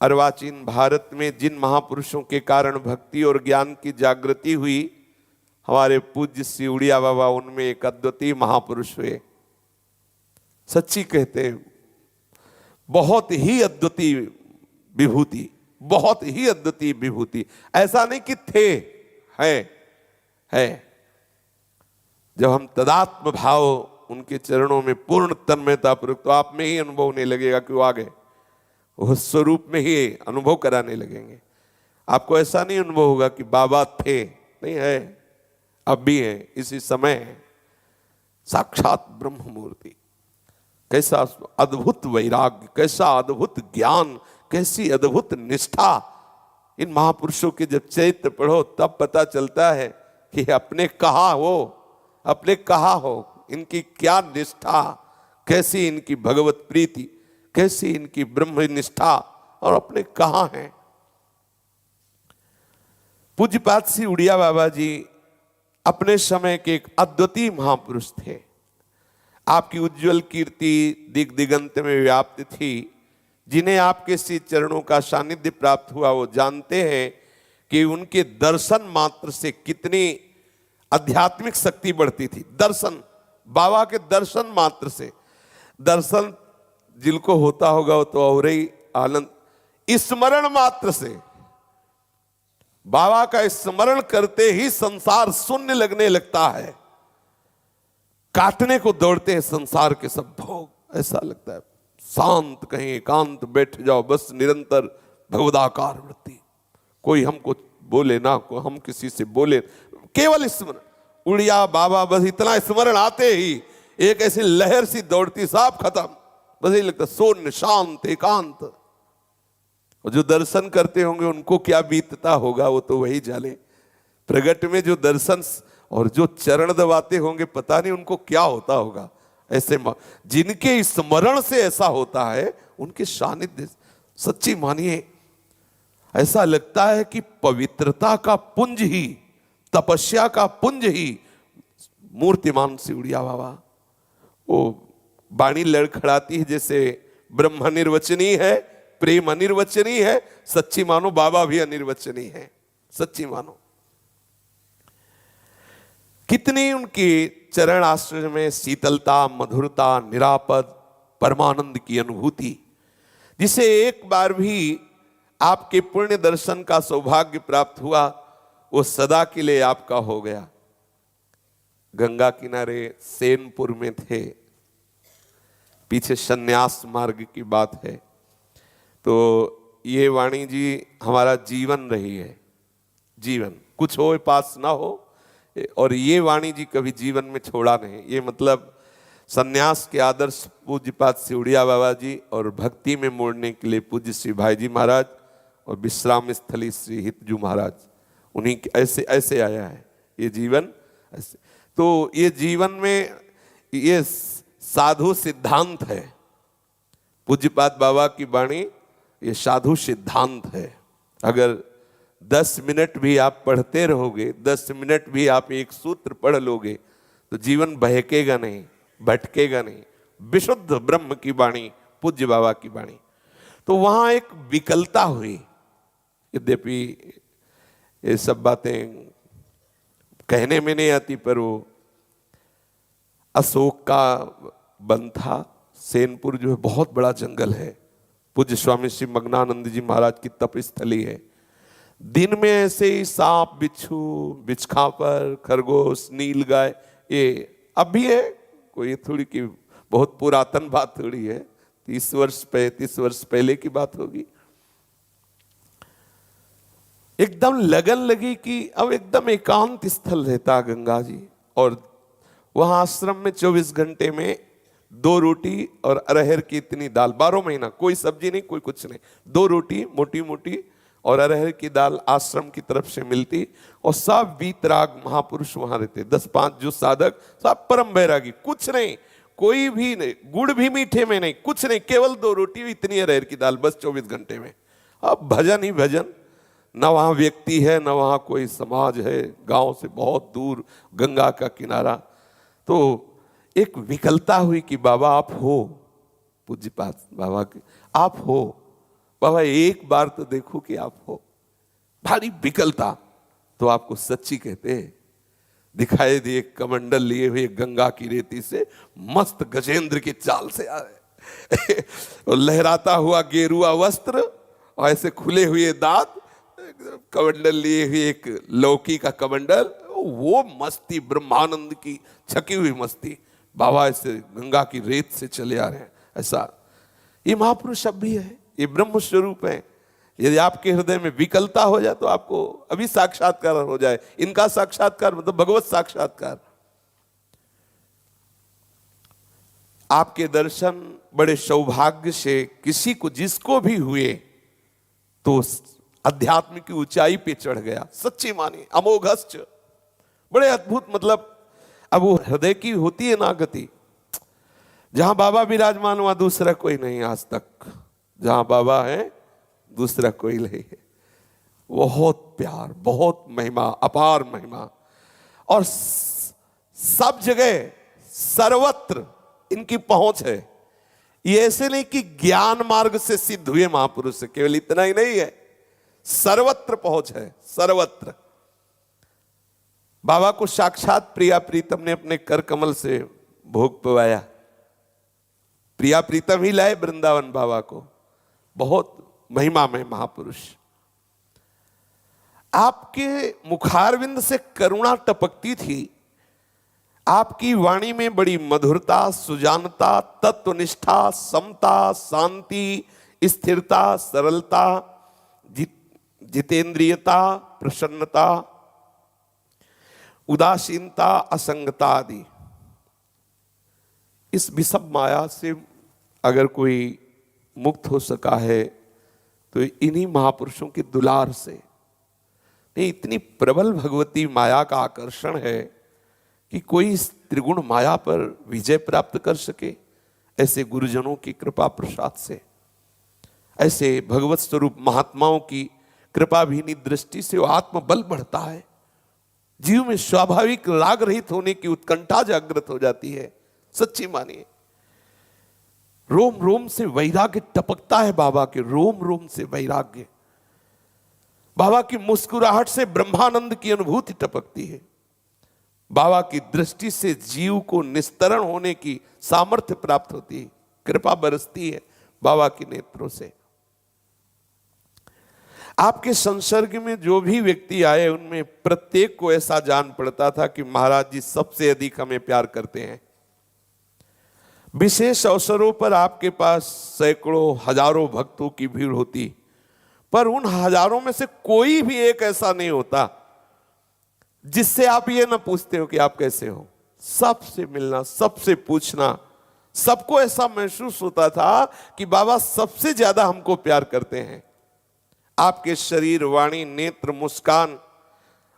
अर्वाचीन भारत में जिन महापुरुषों के कारण भक्ति और ज्ञान की जागृति हुई, हमारे पूज्य श्री उड़िया बाबा उनमें एक अद्वितीय महापुरुष हुए। सच्ची कहते हैं, बहुत ही अद्वितीय विभूति, बहुत ही अद्वितीय विभूति। ऐसा नहीं कि थे, है। जब हम तदात्म भाव उनके चरणों में पूर्ण तन्मयता पूर्वक, तो आप में ही अनुभव होने लगेगा कि वो आ गए, वो स्वरूप में ही अनुभव कराने लगेंगे। आपको ऐसा नहीं अनुभव होगा कि बाबा थे, नहीं है, अब भी है, इसी समय है। साक्षात ब्रह्म मूर्ति। कैसा अद्भुत वैराग्य, कैसा अद्भुत ज्ञान, कैसी अद्भुत निष्ठा। इन महापुरुषों के जब चरित्र पढ़ो तब पता चलता है कि अपने कहा हो, इनकी क्या निष्ठा, कैसी इनकी भगवत प्रीति, कैसी इनकी ब्रह्म निष्ठा, और अपने कहां हैं। पूज्यपाद श्री उड़िया बाबा जी अपने समय के एक अद्वितीय महापुरुष थे। आपकी उज्जवल कीर्ति दिग दिगंत में व्याप्त थी। जिन्हें आपके श्री चरणों का सानिध्य प्राप्त हुआ वो जानते हैं कि उनके दर्शन मात्र से कितनी आध्यात्मिक शक्ति बढ़ती थी। दर्शन, बाबा के दर्शन मात्र से, दर्शन जिनको होता होगा वो तो और ही आनंद। स्मरण मात्र से, बाबा का स्मरण करते ही संसार शून्य लगने लगता है। काटने को दौड़ते हैं संसार के सब भोग, ऐसा लगता है। शांत कहीं एकांत बैठ जाओ, बस निरंतर भगवदाकार वृत्ति। कोई हमको बोले ना, को हम किसी से बोले, केवल स्मरण। उड़िया बाबा बस इतना स्मरण आते ही एक ऐसी लहर सी दौड़ती, साफ खत्म। बस यही लगता शून्य, शांत, एकांत। और जो दर्शन करते होंगे उनको क्या बीतता होगा वो तो वही जाने। प्रगट में जो दर्शन और जो चरण दबाते होंगे, पता नहीं उनको क्या होता होगा। ऐसे जिनके स्मरण से ऐसा होता है, उनके सानिध्य सच्ची मानिए, ऐसा लगता है कि पवित्रता का पुंज ही, तपस्या का पुंज ही मूर्तिमान श्री उड़िया बाबा। वो वाणी लड़खड़ाती है जैसे ब्रह्म अनिर्वचनीय है, प्रेम अनिर्वचनीय है। सच्ची मानो बाबा भी अनिर्वचनीय है, सच्ची मानो। कितनी उनकी चरण आश्रय में शीतलता, मधुरता, निरापद परमानंद की अनुभूति, जिसे एक बार भी आपके पुण्य दर्शन का सौभाग्य प्राप्त हुआ, वो सदा के लिए आपका हो गया। गंगा किनारे सेनपुर में थे, पीछे संन्यास मार्ग की बात है। तो ये वाणी जी हमारा जीवन रही है, जीवन, कुछ हो पास ना हो, और ये वाणी जी कभी जीवन में छोड़ा नहीं। ये मतलब सन्यास के आदर्श पूज्यपाद श्री उड़िया बाबा जी, और भक्ति में मोड़ने के लिए पूज्य श्री भाई जी महाराज, और विश्राम स्थली श्री हितजू महाराज, उन्हीं ऐसे ऐसे आया है ये जीवन ऐसे। तो ये जीवन में ये साधु सिद्धांत है। पूज्यपाद बाबा की वाणी ये साधु सिद्धांत है। अगर 10 मिनट भी आप पढ़ते रहोगे, 10 मिनट भी आप एक सूत्र पढ़ लोगे, तो जीवन बहकेगा नहीं, भटकेगा नहीं। विशुद्ध ब्रह्म की वाणी, पूज्य बाबा की वाणी। तो वहां एक विकलता हुई। यद्यपि ये सब बातें कहने में नहीं आती, पर वो अशोक का वन था। सेनपुर जो है बहुत बड़ा जंगल है, पूज्य स्वामी श्री मग्नानंद जी महाराज की तप स्थली है। दिन में ऐसे ही सांप, बिच्छू, बिच्छखापर, खरगोश, नीलगाय, ये अब भी है। कोई थोड़ी की बहुत पुरातन बात थोड़ी है, 30 वर्ष 35 वर्ष पहले की बात होगी। एकदम लगन लगी कि अब एकदम एकांत स्थल रहता गंगा जी, और वहां आश्रम में 24 घंटे में 2 रोटी और अरहर की इतनी दाल, 12 महीना कोई सब्जी नहीं, कोई कुछ नहीं, 2 रोटी मोटी मोटी और अरहर की दाल आश्रम की तरफ से मिलती। और सब वीतराग महापुरुष वहां रहते, 10-5 जो साधक, सब परम बैरागी, कुछ नहीं, कोई भी नहीं, गुड़ भी मीठे में नहीं, कुछ नहीं, केवल 2 रोटी, इतनी अरहर की दाल, बस 24 घंटे में। अब भजन ही भजन, न वहां व्यक्ति है, न वहां कोई समाज है, गांव से बहुत दूर गंगा का किनारा। तो एक विकलता हुई कि बाबा आप हो, पूज्यपाद बाबा के आप हो, बाबा एक बार तो देखो कि आप हो। भारी विकलता तो आपको सच्ची कहते हैं। दिखाई दिए कमंडल लिए हुए गंगा की रेती से, मस्त गजेंद्र की चाल से आ रहे और लहराता हुआ गेरुआ वस्त्र और ऐसे खुले हुए दांत, कमंडल लिए हुए एक लौकी का कमंडल, वो मस्ती ब्रह्मानंद की छकी हुई मस्ती। बाबा ऐसे गंगा की रेत से चले आ रहे हैं। ऐसा ये महापुरुष अब भी है, ये ब्रह्म स्वरूप है। यदि आपके हृदय में विकलता हो जाए तो आपको अभी साक्षात्कार हो जाए। इनका साक्षात्कार मतलब भगवत साक्षात्कार। आपके दर्शन बड़े सौभाग्य से किसी को जिसको भी हुए तो अध्यात्म की ऊंचाई पे चढ़ गया। सच्ची मानिए, अमोघश्च, बड़े अद्भुत। मतलब अब वो हृदय की होती है ना गति। जहां बाबा विराजमान हुआ दूसरा कोई नहीं आज तक। जहां बाबा है दूसरा कोई नहीं है। बहुत प्यार, बहुत महिमा, अपार महिमा। और सब जगह सर्वत्र इनकी पहुंच है। ये ऐसे नहीं कि ज्ञान मार्ग से सिद्ध हुए महापुरुष, केवल इतना ही नहीं है, सर्वत्र पहुंच है, सर्वत्र। बाबा को साक्षात प्रिया प्रीतम ने अपने कर कमल से भोग पवाया। प्रिया प्रीतम ही लाए वृंदावन बाबा को। बहुत महिमा में महापुरुष। आपके मुखारविंद से करुणा टपकती थी। आपकी वाणी में बड़ी मधुरता, सुजानता, तत्वनिष्ठा, समता, शांति, स्थिरता, सरलता, जितेंद्रियता, प्रसन्नता, उदासीनता, असंगता आदि। इस विषम माया से अगर कोई मुक्त हो सका है तो इन्हीं महापुरुषों के दुलार से। नहीं, इतनी प्रबल भगवती माया का आकर्षण है कि कोई इस त्रिगुण माया पर विजय प्राप्त कर सके, ऐसे गुरुजनों की कृपा प्रसाद से, ऐसे भगवत स्वरूप महात्माओं की कृपा भीनी दृष्टि से वो आत्मबल बढ़ता है। जीव में स्वाभाविक राग रहित होने की उत्कंठा जागृत हो जाती है। सच्ची मानिए, रोम रोम से वैराग्य टपकता है। बाबा के रोम रोम से वैराग्य, बाबा की मुस्कुराहट से ब्रह्मानंद की अनुभूति टपकती है। बाबा की दृष्टि से जीव को निस्तरण होने की सामर्थ्य प्राप्त होती है। कृपा बरसती है बाबा के नेत्रों से। आपके संसर्ग में जो भी व्यक्ति आए उनमें प्रत्येक को ऐसा जान पड़ता था कि महाराज जी सबसे अधिक हमें प्यार करते हैं। विशेष अवसरों पर आपके पास सैकड़ों हजारों भक्तों की भीड़ होती, पर उन हजारों में से कोई भी एक ऐसा नहीं होता जिससे आप ये ना पूछते हो कि आप कैसे हो। सबसे मिलना, सबसे पूछना, सबको ऐसा महसूस होता था कि बाबा सबसे ज्यादा हमको प्यार करते हैं। आपके शरीर, वाणी, नेत्र, मुस्कान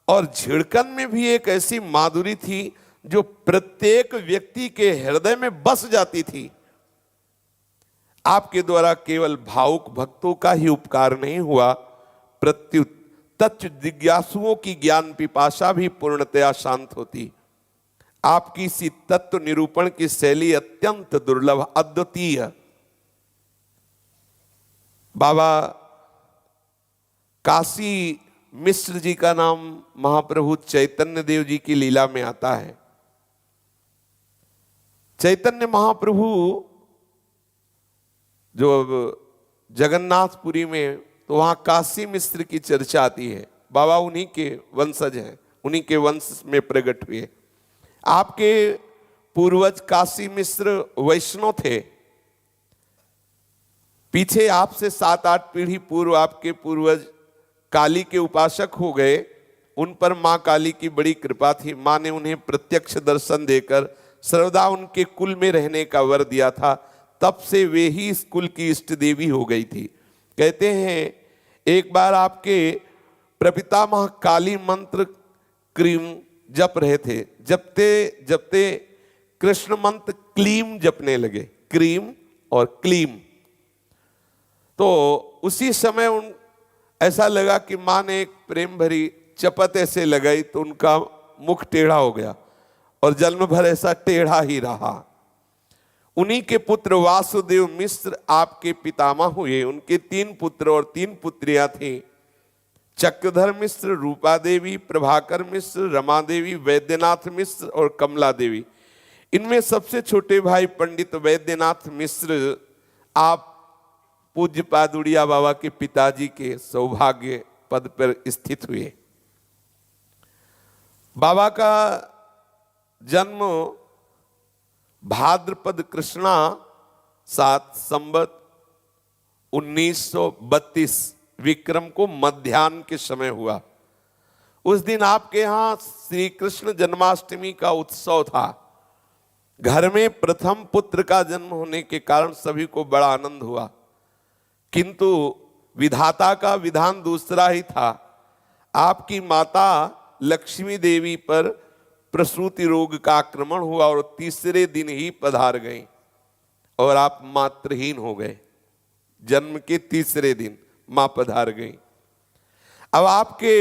और झिड़कन में भी एक ऐसी माधुरी थी जो प्रत्येक व्यक्ति के हृदय में बस जाती थी। आपके द्वारा केवल भावुक भक्तों का ही उपकार नहीं हुआ, प्रत्युत तत्व जिज्ञासुओं की ज्ञान पिपासा भी पूर्णतया शांत होती। आपकी सी तत्व निरूपण की शैली अत्यंत दुर्लभ, अद्वितीय। बाबा काशी मिश्र जी का नाम महाप्रभु चैतन्य देव जी की लीला में आता है। चैतन्य महाप्रभु जो जगन्नाथपुरी में, तो वहां काशी मिश्र की चर्चा आती है। बाबा उन्हीं के वंशज हैं, उन्हीं के वंश में प्रकट हुए। आपके पूर्वज काशी मिश्र वैष्णव थे। पीछे आपसे 7-8 पीढ़ी पूर्व आपके पूर्वज काली के उपासक हो गए। उन पर मां काली की बड़ी कृपा थी। मां ने उन्हें प्रत्यक्ष दर्शन देकर सर्वदा उनके कुल में रहने का वर दिया था। तब से वे ही इस कुल की इष्ट देवी हो गई थी। कहते हैं एक बार आपके प्रपितामह काली मंत्र क्रीम जप रहे थे। जपते जपते कृष्ण मंत्र क्लीम जपने लगे, क्रीम और क्लीम। तो उसी समय उन ऐसा लगा कि मां ने एक प्रेम भरी चपत ऐसे लगाई तो उनका मुख टेढ़ा हो गया और जन्म भर ऐसा टेढ़ा ही रहा। उन्हीं के पुत्र वासुदेव मिश्र आपके पितामह हुए। उनके 3 पुत्र और 3 पुत्रियां थीं, चक्रधर मिश्र, रूपा देवी, प्रभाकर मिश्र, रमा देवी, वैद्यनाथ मिश्र और कमला देवी। इनमें सबसे छोटे भाई पंडित वैद्यनाथ मिश्र आप पूज्य पादुड़िया बाबा के पिताजी के सौभाग्य पद पर स्थित हुए। बाबा का जन्म भाद्रपद कृष्णा 7 संवत 1932 विक्रम को मध्याह्न के समय हुआ। उस दिन आपके यहाँ श्री कृष्ण जन्माष्टमी का उत्सव था। घर में प्रथम पुत्र का जन्म होने के कारण सभी को बड़ा आनंद हुआ, किंतु विधाता का विधान दूसरा ही था। आपकी माता लक्ष्मी देवी पर प्रसूति रोग का आक्रमण हुआ और तीसरे दिन ही पधार गई और आप मातृहीन हो गए। जन्म के तीसरे दिन मां पधार गई। अब आपके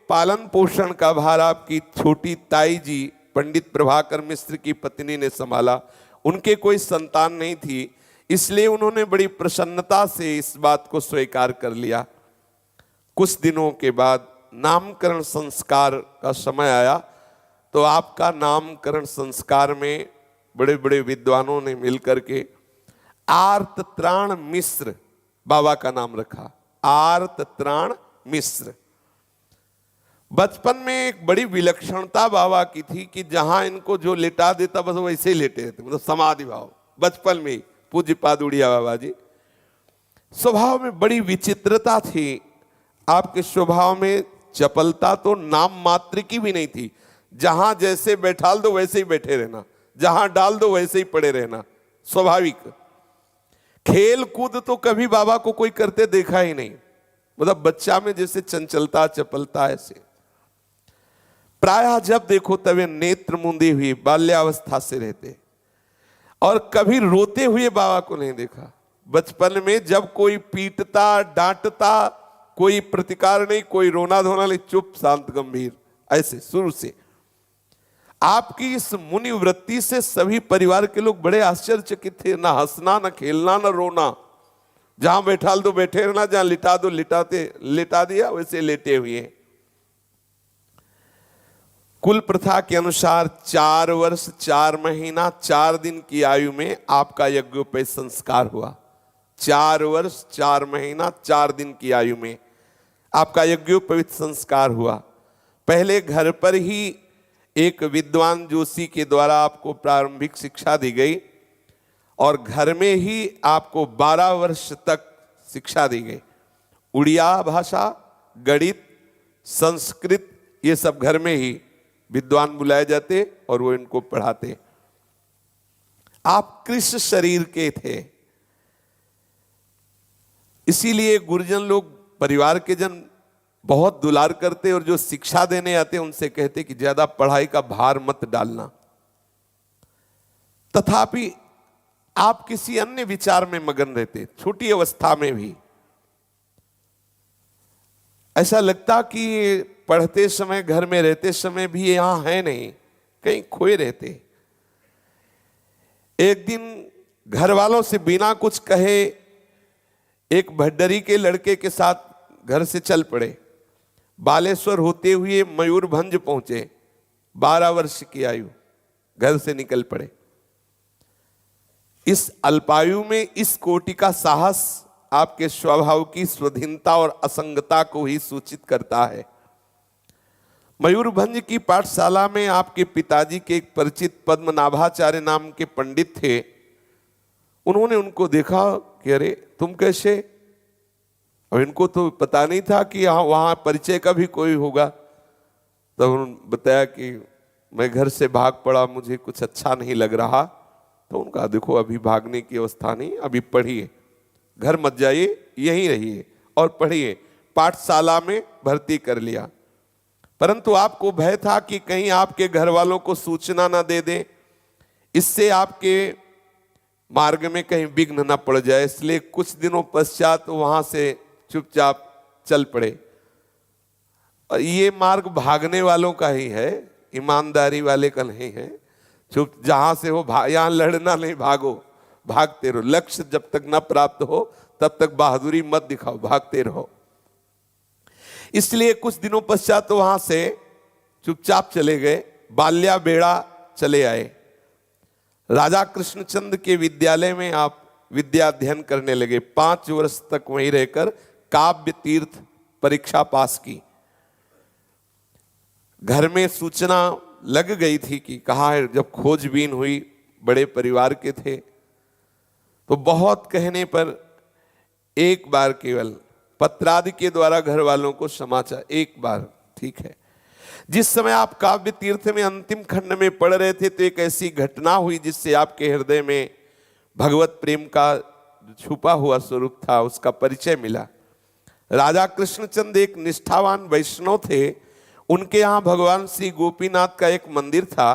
पालन पोषण का भार आपकी छोटी ताई जी पंडित प्रभाकर मिश्र की पत्नी ने संभाला। उनके कोई संतान नहीं थी, इसलिए उन्होंने बड़ी प्रसन्नता से इस बात को स्वीकार कर लिया। कुछ दिनों के बाद नामकरण संस्कार का समय आया, तो आपका नामकरण संस्कार में बड़े बड़े विद्वानों ने मिलकर के आर्तत्राण मिश्र बाबा का नाम रखा। आर्तत्राण मिश्र। बचपन में एक बड़ी विलक्षणता बाबा की थी कि जहां इनको जो लेटा देता बस वैसे ही लेटे रहते, मतलब समाधि भाव। बचपन में ही पूज्य पादुड़िया बाबा जी स्वभाव में बड़ी विचित्रता थी। आपके स्वभाव में चपलता तो नाम मात्र की भी नहीं थी। जहां जैसे बैठाल दो वैसे ही बैठे रहना, जहां डाल दो वैसे ही पड़े रहना, स्वाभाविक। खेल कूद तो कभी बाबा को कोई करते देखा ही नहीं, मतलब बच्चा में जैसे चंचलता चपलता ऐसे। प्रायः जब देखो तब नेत्र मूंदे हुए बाल्यावस्था से रहते और कभी रोते हुए बाबा को नहीं देखा। बचपन में जब कोई पीटता डांटता कोई प्रतिकार नहीं, कोई रोना धोना नहीं, चुप शांत गंभीर, ऐसे शुरू से। आपकी इस मुनि वृत्ति से सभी परिवार के लोग बड़े आश्चर्यचकित थे। ना हंसना, ना खेलना, ना रोना। जहां बैठाल दो बैठे रहना, जहां लिटा दो लिटा दिया वैसे लेटे हुए। कुल प्रथा के अनुसार 4 वर्ष 4 महीना 4 दिन की आयु में आपका यज्ञोपवीत संस्कार हुआ। 4 वर्ष 4 महीना 4 दिन की आयु में आपका यज्ञोपवीत संस्कार हुआ। पहले घर पर ही एक विद्वान जोशी के द्वारा आपको प्रारंभिक शिक्षा दी गई और घर में ही आपको 12 वर्ष तक शिक्षा दी गई। उड़िया भाषा, गणित, संस्कृत, ये सब घर में ही विद्वान बुलाए जाते और वो इनको पढ़ाते। आप कृष्ण शरीर के थे, इसीलिए गुरुजन लोग, परिवार के जन बहुत दुलार करते और जो शिक्षा देने आते उनसे कहते कि ज्यादा पढ़ाई का भार मत डालना। तथापि आप किसी अन्य विचार में मगन रहते, छोटी अवस्था में भी। ऐसा लगता कि पढ़ते समय, घर में रहते समय भी यहां है नहीं, कहीं खोए रहते। एक दिन घर वालों से बिना कुछ कहे एक भड्डरी के लड़के के साथ घर से चल पड़े। बालेश्वर होते हुए मयूरभंज पहुंचे। 12 वर्ष की आयु, घर से निकल पड़े। इस अल्पायु में इस कोटि का साहस आपके स्वभाव की स्वाधीनता और असंगता को ही सूचित करता है। मयूरभंज की पाठशाला में आपके पिताजी के एक परिचित पद्मनाभाचार्य नाम के पंडित थे। उन्होंने उनको देखा कि अरे तुम कैसे, और इनको तो पता नहीं था कि वहां परिचय का भी कोई होगा। तब उन्होंने बताया कि मैं घर से भाग पड़ा, मुझे कुछ अच्छा नहीं लग रहा। तो उनका देखो अभी भागने की अवस्था नहीं, अभी पढ़िए, घर मत जाइए, यहीं रहिए और पढ़िए। पाठशाला में भर्ती कर लिया, परंतु आपको भय था कि कहीं आपके घर वालों को सूचना ना दे दें, इससे आपके मार्ग में कहीं विघ्न न पड़ जाए। इसलिए कुछ दिनों पश्चात वहां से चुपचाप चल पड़े। और ये मार्ग भागने वालों का ही है, ईमानदारी वाले का नहीं है। चुप जहां से हो, यहां लड़ना नहीं, भागो, भागते रहो। लक्ष्य जब तक न प्राप्त हो तब तक बहादुरी मत दिखाओ, भागते रहो। इसलिए कुछ दिनों पश्चात तो वहां से चुपचाप चले गए, बाल्या बेड़ा चले आए। राजा कृष्णचंद के विद्यालय में आप विद्या अध्ययन करने लगे। 5 वर्ष तक वहीं रहकर काव्य तीर्थ परीक्षा पास की। घर में सूचना लग गई थी कि कहाँ है। जब खोजबीन हुई, बड़े परिवार के थे, तो बहुत कहने पर एक बार केवल पत्रादि के द्वारा घर वालों को समाचार, एक बार ठीक है। जिस समय आप काव्य तीर्थ में अंतिम खंड में पढ़ रहे थे तो एक ऐसी घटना हुई जिससे आपके हृदय में भगवत प्रेम का छुपा हुआ स्वरूप था, उसका परिचय मिला। राजा कृष्णचंद एक निष्ठावान वैष्णव थे। उनके यहाँ भगवान श्री गोपीनाथ का एक मंदिर था।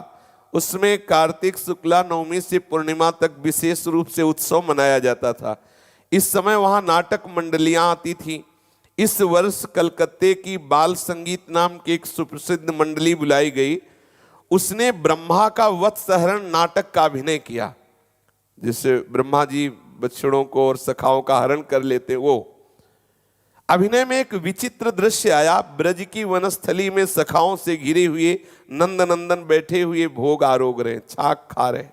उसमें कार्तिक शुक्ला नवमी से पूर्णिमा तक विशेष रूप से उत्सव मनाया जाता था। इस समय वहां नाटक मंडलियां आती थी। इस वर्ष कलकत्ते की बाल संगीत नाम की एक सुप्रसिद्ध मंडली बुलाई गई। उसने ब्रह्मा का वत्सहरण नाटक का अभिनय किया, जिससे ब्रह्मा जी बछड़ों को और सखाओं का हरण कर लेते। वो अभिनय में एक विचित्र दृश्य आया। ब्रज की वनस्थली में सखाओं से घिरे हुए नंद नंदन बैठे हुए भोग आरोग रहे, छाक खा रहे,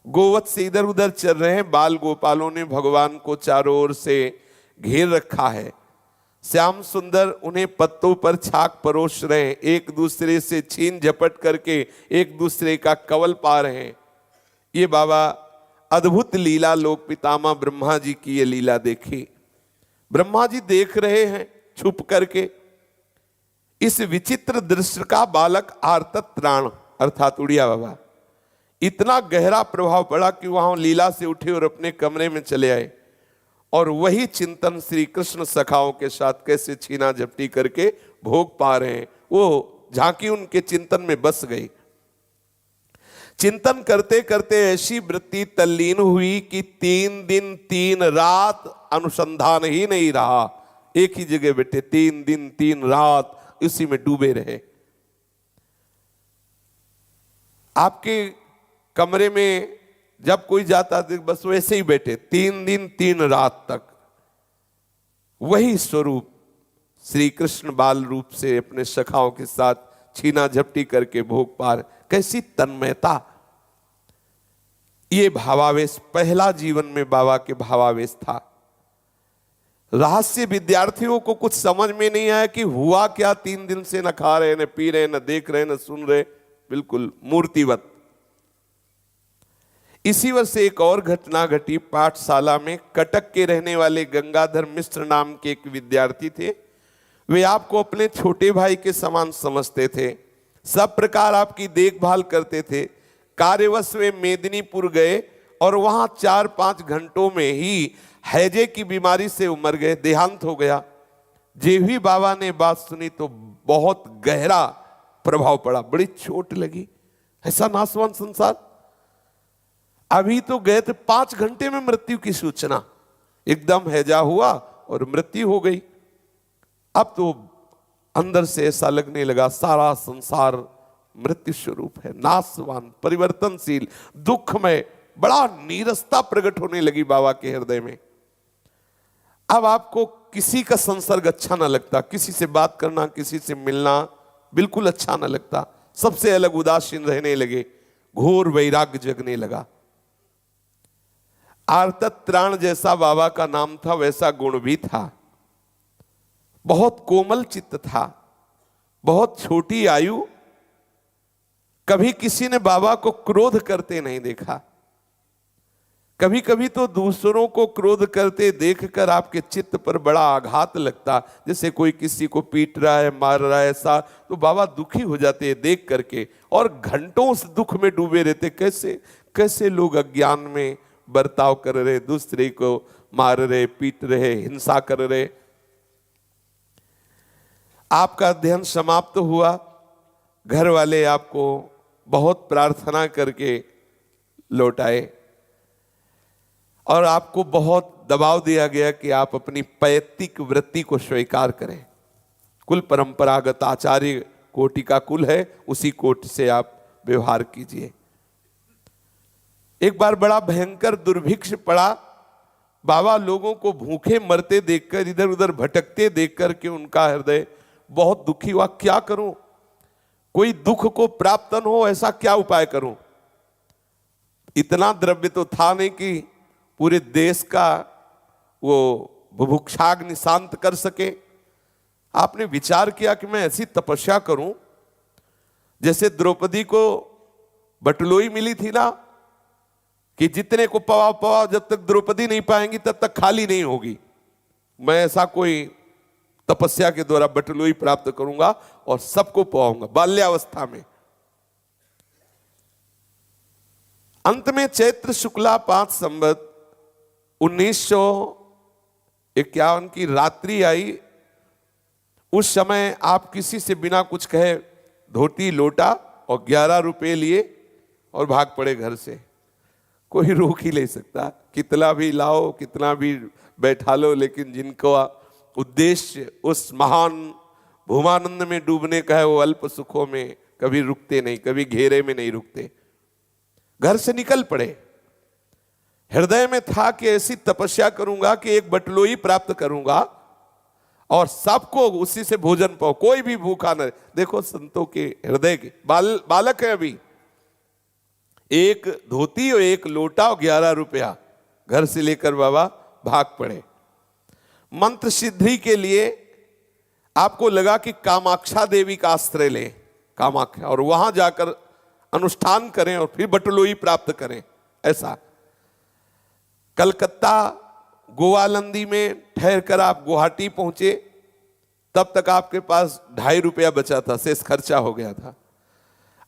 गोवत से इधर उधर चल रहे हैं। बाल गोपालों ने भगवान को चारों ओर से घेर रखा है। श्याम सुंदर उन्हें पत्तों पर छाक परोस रहे हैं, एक दूसरे से छीन झपट करके एक दूसरे का कवल पा रहे हैं। ये बाबा अद्भुत लीला, लोक पितामह ब्रह्मा जी की ये लीला देखी। ब्रह्मा जी देख रहे हैं छुप करके। इस विचित्र दृश्य का बालक आर्तत्राण अर्थात उड़िया बाबा इतना गहरा प्रभाव पड़ा कि वहां लीला से उठे और अपने कमरे में चले आए। और वही चिंतन श्री कृष्ण सखाओं के साथ कैसे छीना झपटी करके भोग पा रहे हैं, वो झांकी उनके चिंतन में बस गई। चिंतन करते करते ऐसी वृत्ति तल्लीन हुई कि 3 दिन 3 रात अनुसंधान ही नहीं रहा। एक ही जगह बैठे 3 दिन 3 रात इसी में डूबे रहे। आपके कमरे में जब कोई जाता तो बस वैसे ही बैठे 3 दिन 3 रात तक। वही स्वरूप श्री कृष्ण बाल रूप से अपने सखाओं के साथ छीना झपटी करके भोग पार। कैसी तन्मयता! ये भावावेश पहला जीवन में बाबा के भावावेश था। रहस्य विद्यार्थियों को कुछ समझ में नहीं आया कि हुआ क्या। 3 दिन से न खा रहे, न पी रहे, न देख रहे, न सुन रहे, बिल्कुल मूर्तिवत। इसी वर्ष एक और घटना घटी। पाठशाला में कटक के रहने वाले गंगाधर मिश्र नाम के एक विद्यार्थी थे। वे आपको अपने छोटे भाई के समान समझते थे, सब प्रकार आपकी देखभाल करते थे। कार्यवश वे मेदिनीपुर गए और वहां 4-5 घंटों में ही हैजे की बीमारी से उमर गए, देहांत हो गया। जेभी बाबा ने बात सुनी तो बहुत गहरा प्रभाव पड़ा, बड़ी चोट लगी। ऐसा नासवान संसार! अभी तो गए थे, 5 घंटे में मृत्यु की सूचना, एकदम हैजा हुआ और मृत्यु हो गई। अब तो अंदर से ऐसा लगने लगा सारा संसार मृत्यु स्वरूप है, नासवान, परिवर्तनशील, दुखमय। बड़ा नीरसता प्रकट होने लगी बाबा के हृदय में। अब आपको किसी का संसर्ग अच्छा ना लगता, किसी से बात करना, किसी से मिलना बिल्कुल अच्छा ना लगता। सबसे अलग उदासीन रहने लगे, घोर वैराग्य जगने लगा। आर्तत्राण जैसा बाबा का नाम था, वैसा गुण भी था। बहुत कोमल चित्त था, बहुत छोटी आयु। कभी किसी ने बाबा को क्रोध करते नहीं देखा। कभी कभी तो दूसरों को क्रोध करते देखकर आपके चित्त पर बड़ा आघात लगता, जैसे कोई किसी को पीट रहा है, मार रहा है, ऐसा। तो बाबा दुखी हो जाते हैं देख करके और घंटों उस दुख में डूबे रहते। कैसे कैसे लोग अज्ञान में बर्ताव कर रहे, दूसरे को मार रहे, पीट रहे, हिंसा कर रहे। आपका अध्ययन समाप्त हुआ। घर वाले आपको बहुत प्रार्थना करके लौटाए और आपको बहुत दबाव दिया गया कि आप अपनी पैतृक वृत्ति को स्वीकार करें। कुल परंपरागत आचार्य कोटि का कुल है, उसी कोटि से आप व्यवहार कीजिए। एक बार बड़ा भयंकर दुर्भिक्ष पड़ा। बाबा लोगों को भूखे मरते देखकर, इधर उधर भटकते देखकर के उनका हृदय बहुत दुखी हुआ। क्या करूं, कोई दुख को प्राप्त न हो, ऐसा क्या उपाय करूं। इतना द्रव्य तो था नहीं कि पूरे देश का वो बुभुक्षाग्नि शांत कर सके। आपने विचार किया कि मैं ऐसी तपस्या करूं जैसे द्रौपदी को बटलोई मिली थी ना, कि जितने को पवाओ पवाओ, जब तक द्रौपदी नहीं पाएंगी तब तक खाली नहीं होगी। मैं ऐसा कोई तपस्या के द्वारा बटलोई प्राप्त करूंगा और सबको पवाऊंगा बाल्यावस्था में। अंत में चैत्र शुक्ला 5 संवत 1951 की रात्रि आई। उस समय आप किसी से बिना कुछ कहे धोती लोटा और 11 रुपए लिए और भाग पड़े घर से। कोई रोक ही नहीं सकता, कितना भी लाओ, कितना भी बैठा लो, लेकिन जिनको उद्देश्य उस महान भूमानंद में डूबने का है, वो अल्प सुखों में कभी रुकते नहीं, कभी घेरे में नहीं रुकते। घर से निकल पड़े। हृदय में था कि ऐसी तपस्या करूंगा कि एक बटलोई प्राप्त करूंगा और सबको उसी से भोजन पाओ, कोई भी भूखा न। देखो संतों के हृदय के बालक है अभी, एक धोती और एक लोटा और 11 रुपया घर से लेकर बाबा भाग पड़े। मंत्र सिद्धि के लिए आपको लगा कि कामाक्षा देवी का आश्रय लें, कामाख्या, और वहां जाकर अनुष्ठान करें और फिर बटलोई प्राप्त करें। ऐसा कलकत्ता गोवालंदी में ठहर कर आप गुवाहाटी पहुंचे, तब तक आपके पास 2.5 रुपया बचा था, शेष खर्चा हो गया था।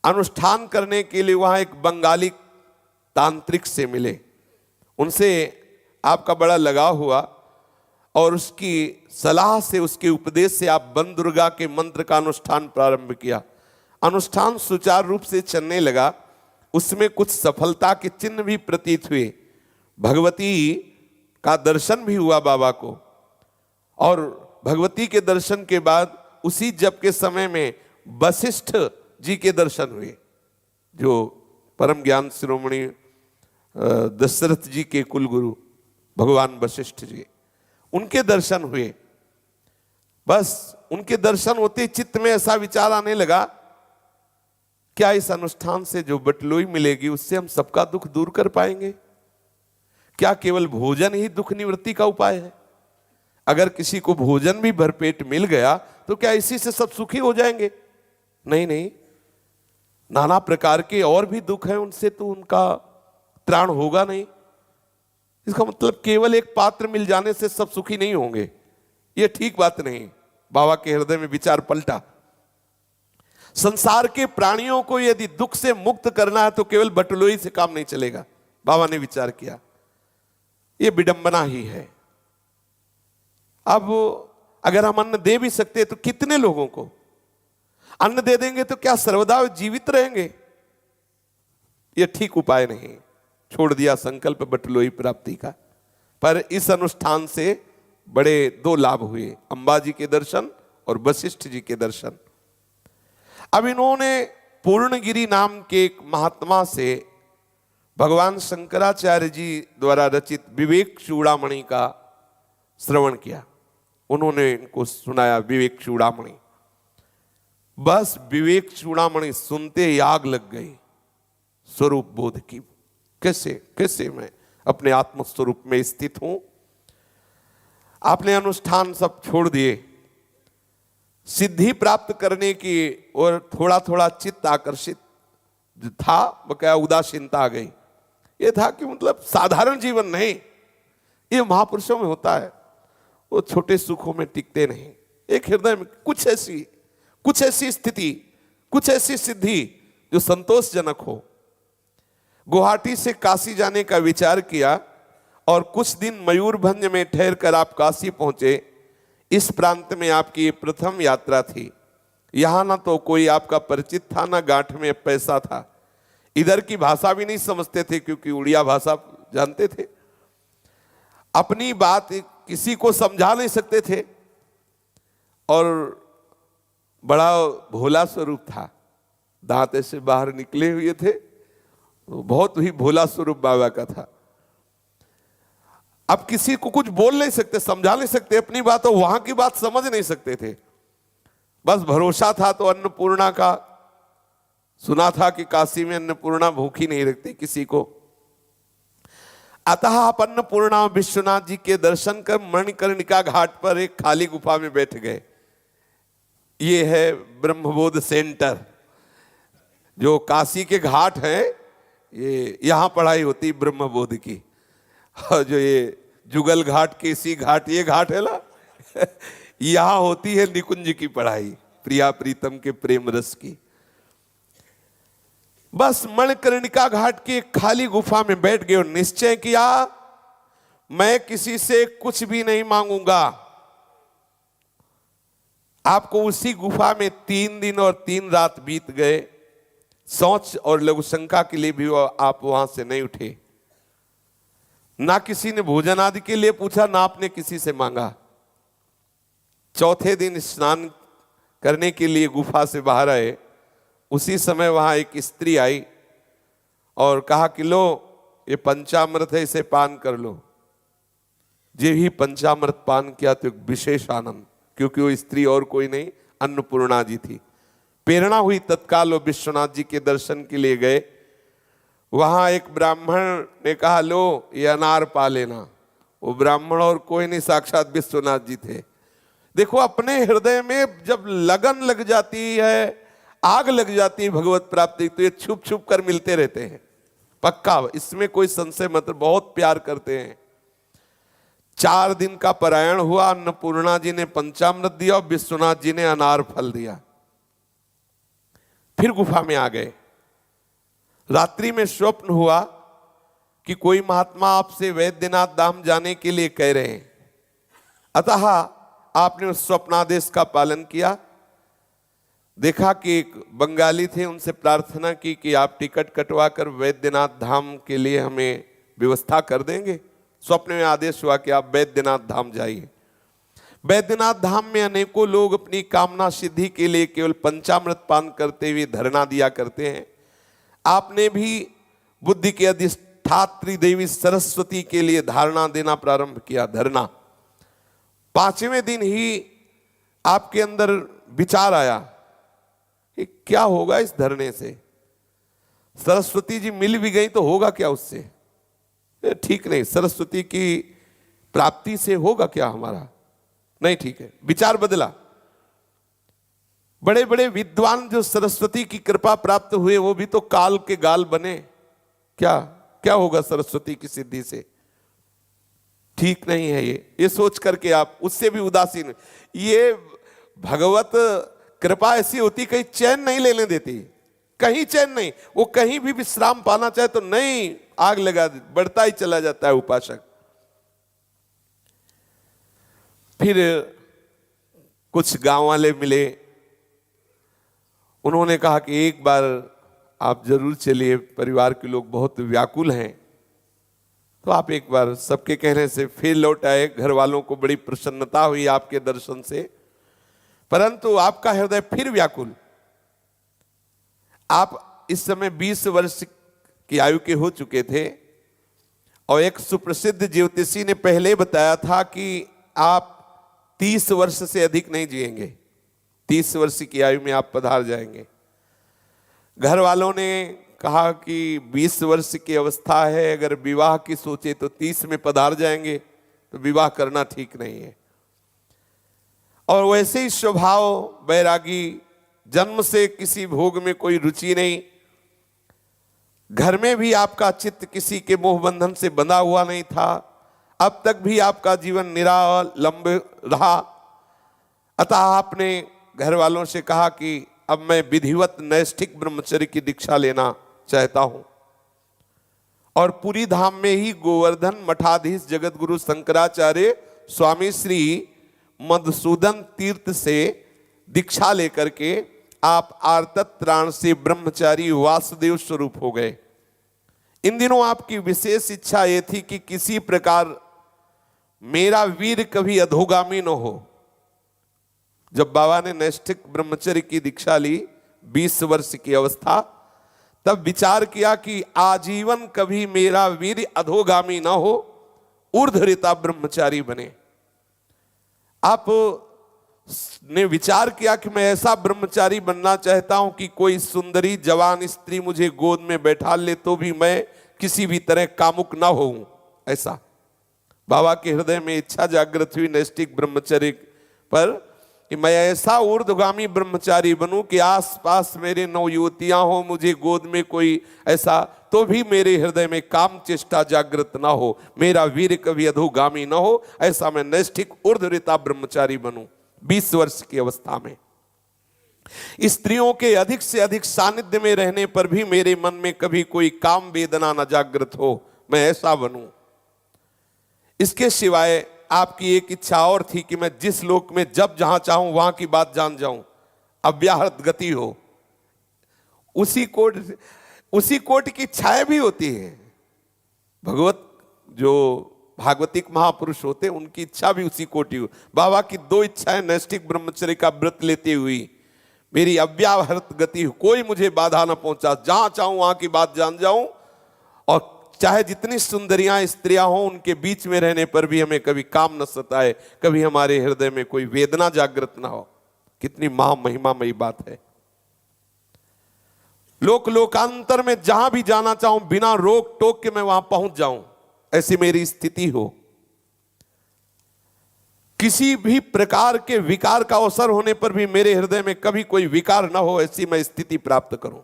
अनुष्ठान करने के लिए वहां एक बंगाली तांत्रिक से मिले, उनसे आपका बड़ा लगाव हुआ और उसकी सलाह से, उसके उपदेश से आप वन दुर्गा के मंत्र का अनुष्ठान प्रारंभ किया। अनुष्ठान सुचारू रूप से चलने लगा। उसमें कुछ सफलता के चिन्ह भी प्रतीत हुए। भगवती का दर्शन भी हुआ बाबा को, और भगवती के दर्शन के बाद उसी जप के समय में वशिष्ठ जी के दर्शन हुए, जो परम ज्ञान शिरोमणि दशरथ जी के कुलगुरु भगवान वशिष्ठ जी, उनके दर्शन हुए। बस उनके दर्शन होते चित्त में ऐसा विचार आने लगा, क्या इस अनुष्ठान से जो बटलोई मिलेगी उससे हम सबका दुख दूर कर पाएंगे? क्या केवल भोजन ही दुख निवृत्ति का उपाय है? अगर किसी को भोजन भी भरपेट मिल गया तो क्या इसी से सब सुखी हो जाएंगे? नहीं नहीं, नाना प्रकार के और भी दुख हैं, उनसे तो उनका त्राण होगा नहीं। इसका मतलब केवल एक पात्र मिल जाने से सब सुखी नहीं होंगे, यह ठीक बात नहीं। बाबा के हृदय में विचार पलटा। संसार के प्राणियों को यदि दुख से मुक्त करना है तो केवल बटलोई से काम नहीं चलेगा। बाबा ने विचार किया, यह विडंबना ही है। अब अगर हम अन्न दे भी सकते तो कितने लोगों को अन्न दे देंगे? तो क्या सर्वदा जीवित रहेंगे? यह ठीक उपाय नहीं। छोड़ दिया संकल्प बटलोई प्राप्ति का। पर इस अनुष्ठान से बड़े 2 लाभ हुए, अंबाजी के दर्शन और वशिष्ठ जी के दर्शन। अब इन्होंने पूर्णगिरी नाम के एक महात्मा से भगवान शंकराचार्य जी द्वारा रचित विवेक चूड़ामणि का श्रवण किया। उन्होंने इनको सुनाया विवेक चूड़ामणि। बस विवेक चूड़ामणि सुनते आग लग गई स्वरूप बोध की। कैसे मैं अपने आत्म स्वरूप में स्थित हूं। आपने अनुष्ठान सब छोड़ दिए, सिद्धि प्राप्त करने की और थोड़ा थोड़ा चित्त आकर्षित था, बकाया उदासीनता आ गई। यह था कि मतलब साधारण जीवन नहीं, ये महापुरुषों में होता है, वो छोटे सुखों में टिकते नहीं। एक हृदय में कुछ ऐसी स्थिति, कुछ ऐसी सिद्धि जो संतोषजनक हो। गुवाहाटी से काशी जाने का विचार किया और कुछ दिन मयूरभंज में ठहर कर आप काशी पहुंचे। इस प्रांत में आपकी प्रथम यात्रा थी। यहां ना तो कोई आपका परिचित था, ना गांठ में पैसा था। इधर की भाषा भी नहीं समझते थे क्योंकि उड़िया भाषा जानते थे। अपनी बात किसी को समझा नहीं सकते थे और बड़ा भोला स्वरूप था। दांत ऐसे बाहर निकले हुए थे तो बहुत ही भोला स्वरूप बाबा का था। अब किसी को कुछ बोल नहीं सकते, समझा नहीं सकते अपनी बात, तो वहां की बात समझ नहीं सकते थे। बस भरोसा था तो अन्नपूर्णा का। सुना था कि काशी में अन्नपूर्णा भूखी नहीं रखती किसी को। अतः आप अन्नपूर्णा विश्वनाथ जी के दर्शन कर मणिकर्णिका घाट पर एक खाली गुफा में बैठ गए। ये है ब्रह्मबोध सेंटर। जो काशी के घाट हैं, ये यहां पढ़ाई होती ब्रह्मबोध की। और जो ये जुगल घाट, केसी घाट, ये घाट है ना यहां होती है निकुंज की पढ़ाई, प्रिया प्रीतम के प्रेम रस की। बस मणिकर्णिका घाट की एक खाली गुफा में बैठ गए और निश्चय किया, मैं किसी से कुछ भी नहीं मांगूंगा। आपको उसी गुफा में 3 दिन और 3 रात बीत गए। शौच और लघु शंका के लिए भी आप वहां से नहीं उठे। ना किसी ने भोजन आदि के लिए पूछा, ना आपने किसी से मांगा। चौथे दिन स्नान करने के लिए गुफा से बाहर आए। उसी समय वहां एक स्त्री आई और कहा कि लो, ये पंचामृत है, इसे पान कर लो। जे ही पंचामृत पान किया तो एक विशेष आनंद, क्योंकि वो स्त्री और कोई नहीं, अन्नपूर्णा जी थी। प्रेरणा हुई, तत्काल वो विश्वनाथ जी के दर्शन के लिए गए। वहां एक ब्राह्मण ने कहा, लो ये अनार पा लेना। वो ब्राह्मण और कोई नहीं, साक्षात विश्वनाथ जी थे। देखो, अपने हृदय में जब लगन लग जाती है, आग लग जाती है भगवत प्राप्ति, तो ये छुप छुप कर मिलते रहते हैं, पक्का, इसमें कोई संशय मत। बहुत प्यार करते हैं। 4 दिन का परायण हुआ। अन्नपूर्णा जी ने पंचामृत दिया और विश्वनाथ जी ने अनार फल दिया। फिर गुफा में आ गए। रात्रि में स्वप्न हुआ कि कोई महात्मा आपसे वैद्यनाथ धाम जाने के लिए कह रहे हैं। अतः आपने उस स्वप्नादेश का पालन किया। देखा कि एक बंगाली थे, उनसे प्रार्थना की कि आप टिकट कटवा कर वैद्यनाथ धाम के लिए हमें व्यवस्था कर देंगे। स्वप्न में आदेश हुआ कि आप वैद्यनाथ धाम जाइए। वैद्यनाथ धाम में अनेकों लोग अपनी कामना सिद्धि के लिए केवल पंचामृत पान करते हुए धरना दिया करते हैं। आपने भी बुद्धि के अधिष्ठात्री देवी सरस्वती के लिए धारणा देना प्रारंभ किया, धरना। 5वें दिन ही आपके अंदर विचार आया कि क्या होगा इस धरने से। सरस्वती जी मिल भी गई तो होगा क्या उससे, ठीक नहीं। सरस्वती की प्राप्ति से होगा क्या हमारा, नहीं ठीक है। विचार बदला। बड़े बड़े विद्वान जो सरस्वती की कृपा प्राप्त हुए, वो भी तो काल के गाल बने। क्या क्या होगा सरस्वती की सिद्धि से, ठीक नहीं है ये सोच करके आप उससे भी उदासीन। ये भगवत कृपा ऐसी होती, कहीं चैन नहीं लेने देती, कहीं चैन नहीं। वो कहीं भी विश्राम पाना चाहे तो नहीं, आग लगा दे, बढ़ता ही चला जाता है उपासक। फिर कुछ गांव वाले मिले। उन्होंने कहा कि एक बार आप जरूर चलिए, परिवार के लोग बहुत व्याकुल हैं। तो आप एक बार, सबके कहने से फिर लौट आए। घर वालों को बड़ी प्रसन्नता हुई आपके दर्शन से, परंतु आपका हृदय फिर व्याकुल। आप इस समय 20 वर्ष की आयु के हो चुके थे और एक सुप्रसिद्ध ज्योतिषी ने पहले बताया था कि आप 30 वर्ष से अधिक नहीं जिएंगे। 30 वर्ष की आयु में आप पधार जाएंगे। घर वालों ने कहा कि 20 वर्ष की अवस्था है, अगर विवाह की सोचे तो 30 में पधार जाएंगे, तो विवाह करना ठीक नहीं है। और वैसे ही स्वभाव बैरागी, जन्म से किसी भोग में कोई रुचि नहीं। घर में भी आपका चित्त किसी के मोह बंधन से बंधा हुआ नहीं था। अब तक भी आपका जीवन निरालंब रहा। अतः आपने घर वालों से कहा कि अब मैं विधिवत नैष्ठिक ब्रह्मचर्य की दीक्षा लेना चाहता हूं और पूरी धाम में ही गोवर्धन मठाधीश जगत गुरु शंकराचार्य स्वामी श्री मधुसूदन तीर्थ से दीक्षा लेकर के आप आर्तत त्राण से ब्रह्मचारी वासुदेव स्वरूप हो गए। इन दिनों आपकी विशेष इच्छा यह थी कि किसी प्रकार मेरा वीर कभी अधोगामी न हो। जब बाबा ने नैष्ठिक ब्रह्मचर्य की दीक्षा ली 20 वर्ष की अवस्था, तब विचार किया कि आजीवन कभी मेरा वीर अधोगामी ना हो, ऊर्ध्वरेता ब्रह्मचारी बने। आप ने विचार किया कि मैं ऐसा ब्रह्मचारी बनना चाहता हूं कि कोई सुंदरी जवान स्त्री मुझे गोद में बैठा ले तो भी मैं किसी भी तरह कामुक ना होऊं। ऐसा बाबा के हृदय में इच्छा जागृत हुई नैष्ठिक ब्रह्मचर्य पर कि मैं ऐसा ऊर्ध्वगामी ब्रह्मचारी बनूं कि आसपास मेरे 9 युवतियां हो, मुझे गोद में कोई ऐसा, तो भी मेरे हृदय में काम चेष्टा जागृत ना हो, मेरा वीर कभी अधोगामी ना हो, ऐसा मैं नैष्ठिक ऊर्ध्वरेता ब्रह्मचारी बनूं। 20 वर्ष की अवस्था में स्त्रियों के अधिक से अधिक सानिध्य में रहने पर भी मेरे मन में कभी कोई काम वेदना न जागृत हो, मैं ऐसा बनूं। इसके सिवाय आपकी एक इच्छा और थी कि मैं जिस लोक में जब जहां चाहूं वहां की बात जान जाऊं, अव्याहत गति हो। उसी कोट की इच्छाएं भी होती है। जो भागवतिक महापुरुष होते उनकी इच्छा भी उसी कोटि हो। बाबा की 2 इच्छाएं नैष्ठिक ब्रह्मचर्य का व्रत लेते हुई, मेरी अव्याहत गति हो, कोई मुझे बाधा न पहुंचा, जहां चाहूं वहां की बात जान जाऊं, और चाहे जितनी सुंदरियां स्त्रियां हों उनके बीच में रहने पर भी हमें कभी काम न सताए, कभी हमारे हृदय में कोई वेदना जागृत ना हो। कितनी महिमामयी बात है। लोकांतर में जहां भी जाना चाहूं बिना रोक टोक के मैं वहां पहुंच जाऊं, ऐसी मेरी स्थिति हो। किसी भी प्रकार के विकार का अवसर होने पर भी मेरे हृदय में कभी कोई विकार ना हो, ऐसी मैं स्थिति प्राप्त करूं।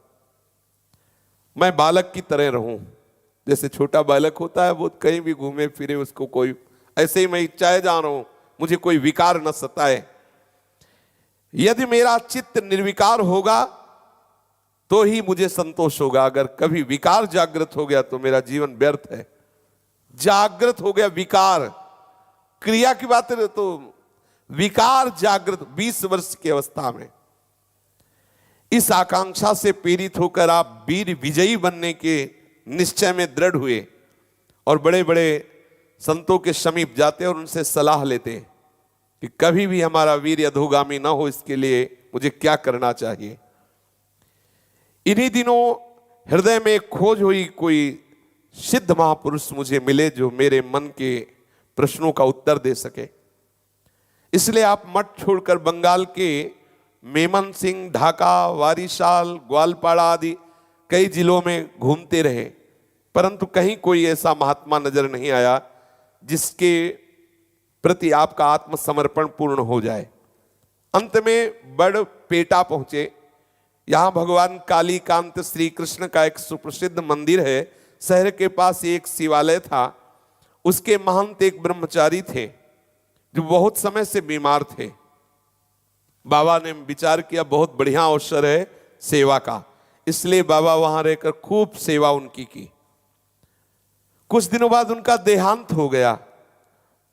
मैं बालक की तरह रहूं, जैसे छोटा बालक होता है वो कहीं भी घूमे फिरे, उसको कोई, ऐसे ही मैं इच्छाएं जान रहा हूं, मुझे कोई विकार न सताए। यदि मेरा चित्त निर्विकार होगा तो ही मुझे संतोष होगा। अगर कभी विकार जागृत हो गया तो मेरा जीवन व्यर्थ है। जागृत हो गया विकार, क्रिया की बात है तो विकार जागृत 20 वर्ष की अवस्था में। इस आकांक्षा से प्रेरित होकर आप वीर विजयी बनने के निश्चय में दृढ़ हुए और बड़े बड़े संतों के समीप जाते और उनसे सलाह लेते कि कभी भी हमारा वीर अधोगामी ना हो, इसके लिए मुझे क्या करना चाहिए। इन्हीं दिनों हृदय में खोज हुई, कोई सिद्ध महापुरुष मुझे मिले जो मेरे मन के प्रश्नों का उत्तर दे सके। इसलिए आप मठ छोड़कर बंगाल के मेमन सिंह, ढाका, वारिशाल, ग्वालपाड़ा आदि कई जिलों में घूमते रहे, परंतु कहीं कोई ऐसा महात्मा नजर नहीं आया जिसके प्रति आपका आत्मसमर्पण पूर्ण हो जाए। अंत में बड़पेटा पहुंचे। यहां भगवान कालीकांत श्री कृष्ण का एक सुप्रसिद्ध मंदिर है। शहर के पास एक शिवालय था। उसके महंत एक ब्रह्मचारी थे जो बहुत समय से बीमार थे। बाबा ने विचार किया बहुत बढ़िया अवसर है सेवा का, इसलिए बाबा वहां रहकर खूब सेवा उनकी की। कुछ दिनों बाद उनका देहांत हो गया।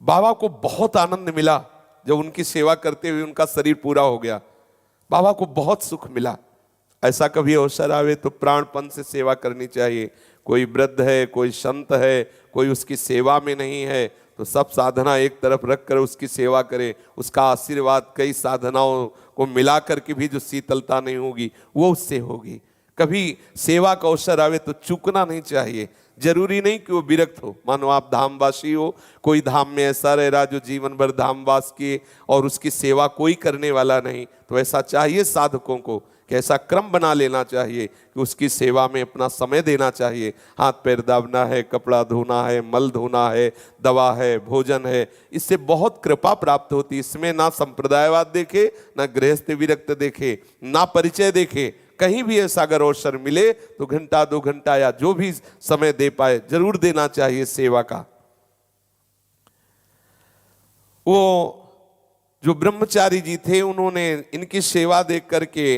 बाबा को बहुत आनंद मिला जब उनकी सेवा करते हुए उनका शरीर पूरा हो गया। बाबा को बहुत सुख मिला। ऐसा कभी अवसर आवे तो प्राणपन से सेवा करनी चाहिए। कोई वृद्ध है, कोई संत है, कोई उसकी सेवा में नहीं है तो सब साधना एक तरफ रखकर उसकी सेवा करे। उसका आशीर्वाद कई साधनाओं को मिला करके भी जो शीतलता नहीं होगी वो उससे होगी। कभी सेवा का अवसर आवे तो चूकना नहीं चाहिए। जरूरी नहीं कि वो विरक्त हो। मानो आप धामवासी हो, कोई धाम में ऐसा रह रहा जो जीवन भर धामवास किए और उसकी सेवा कोई करने वाला नहीं, तो ऐसा चाहिए साधकों को कि ऐसा क्रम बना लेना चाहिए कि उसकी सेवा में अपना समय देना चाहिए। हाथ पैर दाबना है, कपड़ा धोना है, मल धोना है, दवा है, भोजन है, इससे बहुत कृपा प्राप्त होती है। इसमें ना संप्रदायवाद देखे, ना गृहस्थ विरक्त देखे, ना परिचय देखे। कहीं भी ऐसा अगर अवसर मिले तो घंटा 2 घंटा या जो भी समय दे पाए जरूर देना चाहिए सेवा का। वो जो ब्रह्मचारी जी थे उन्होंने इनकी सेवा देख करके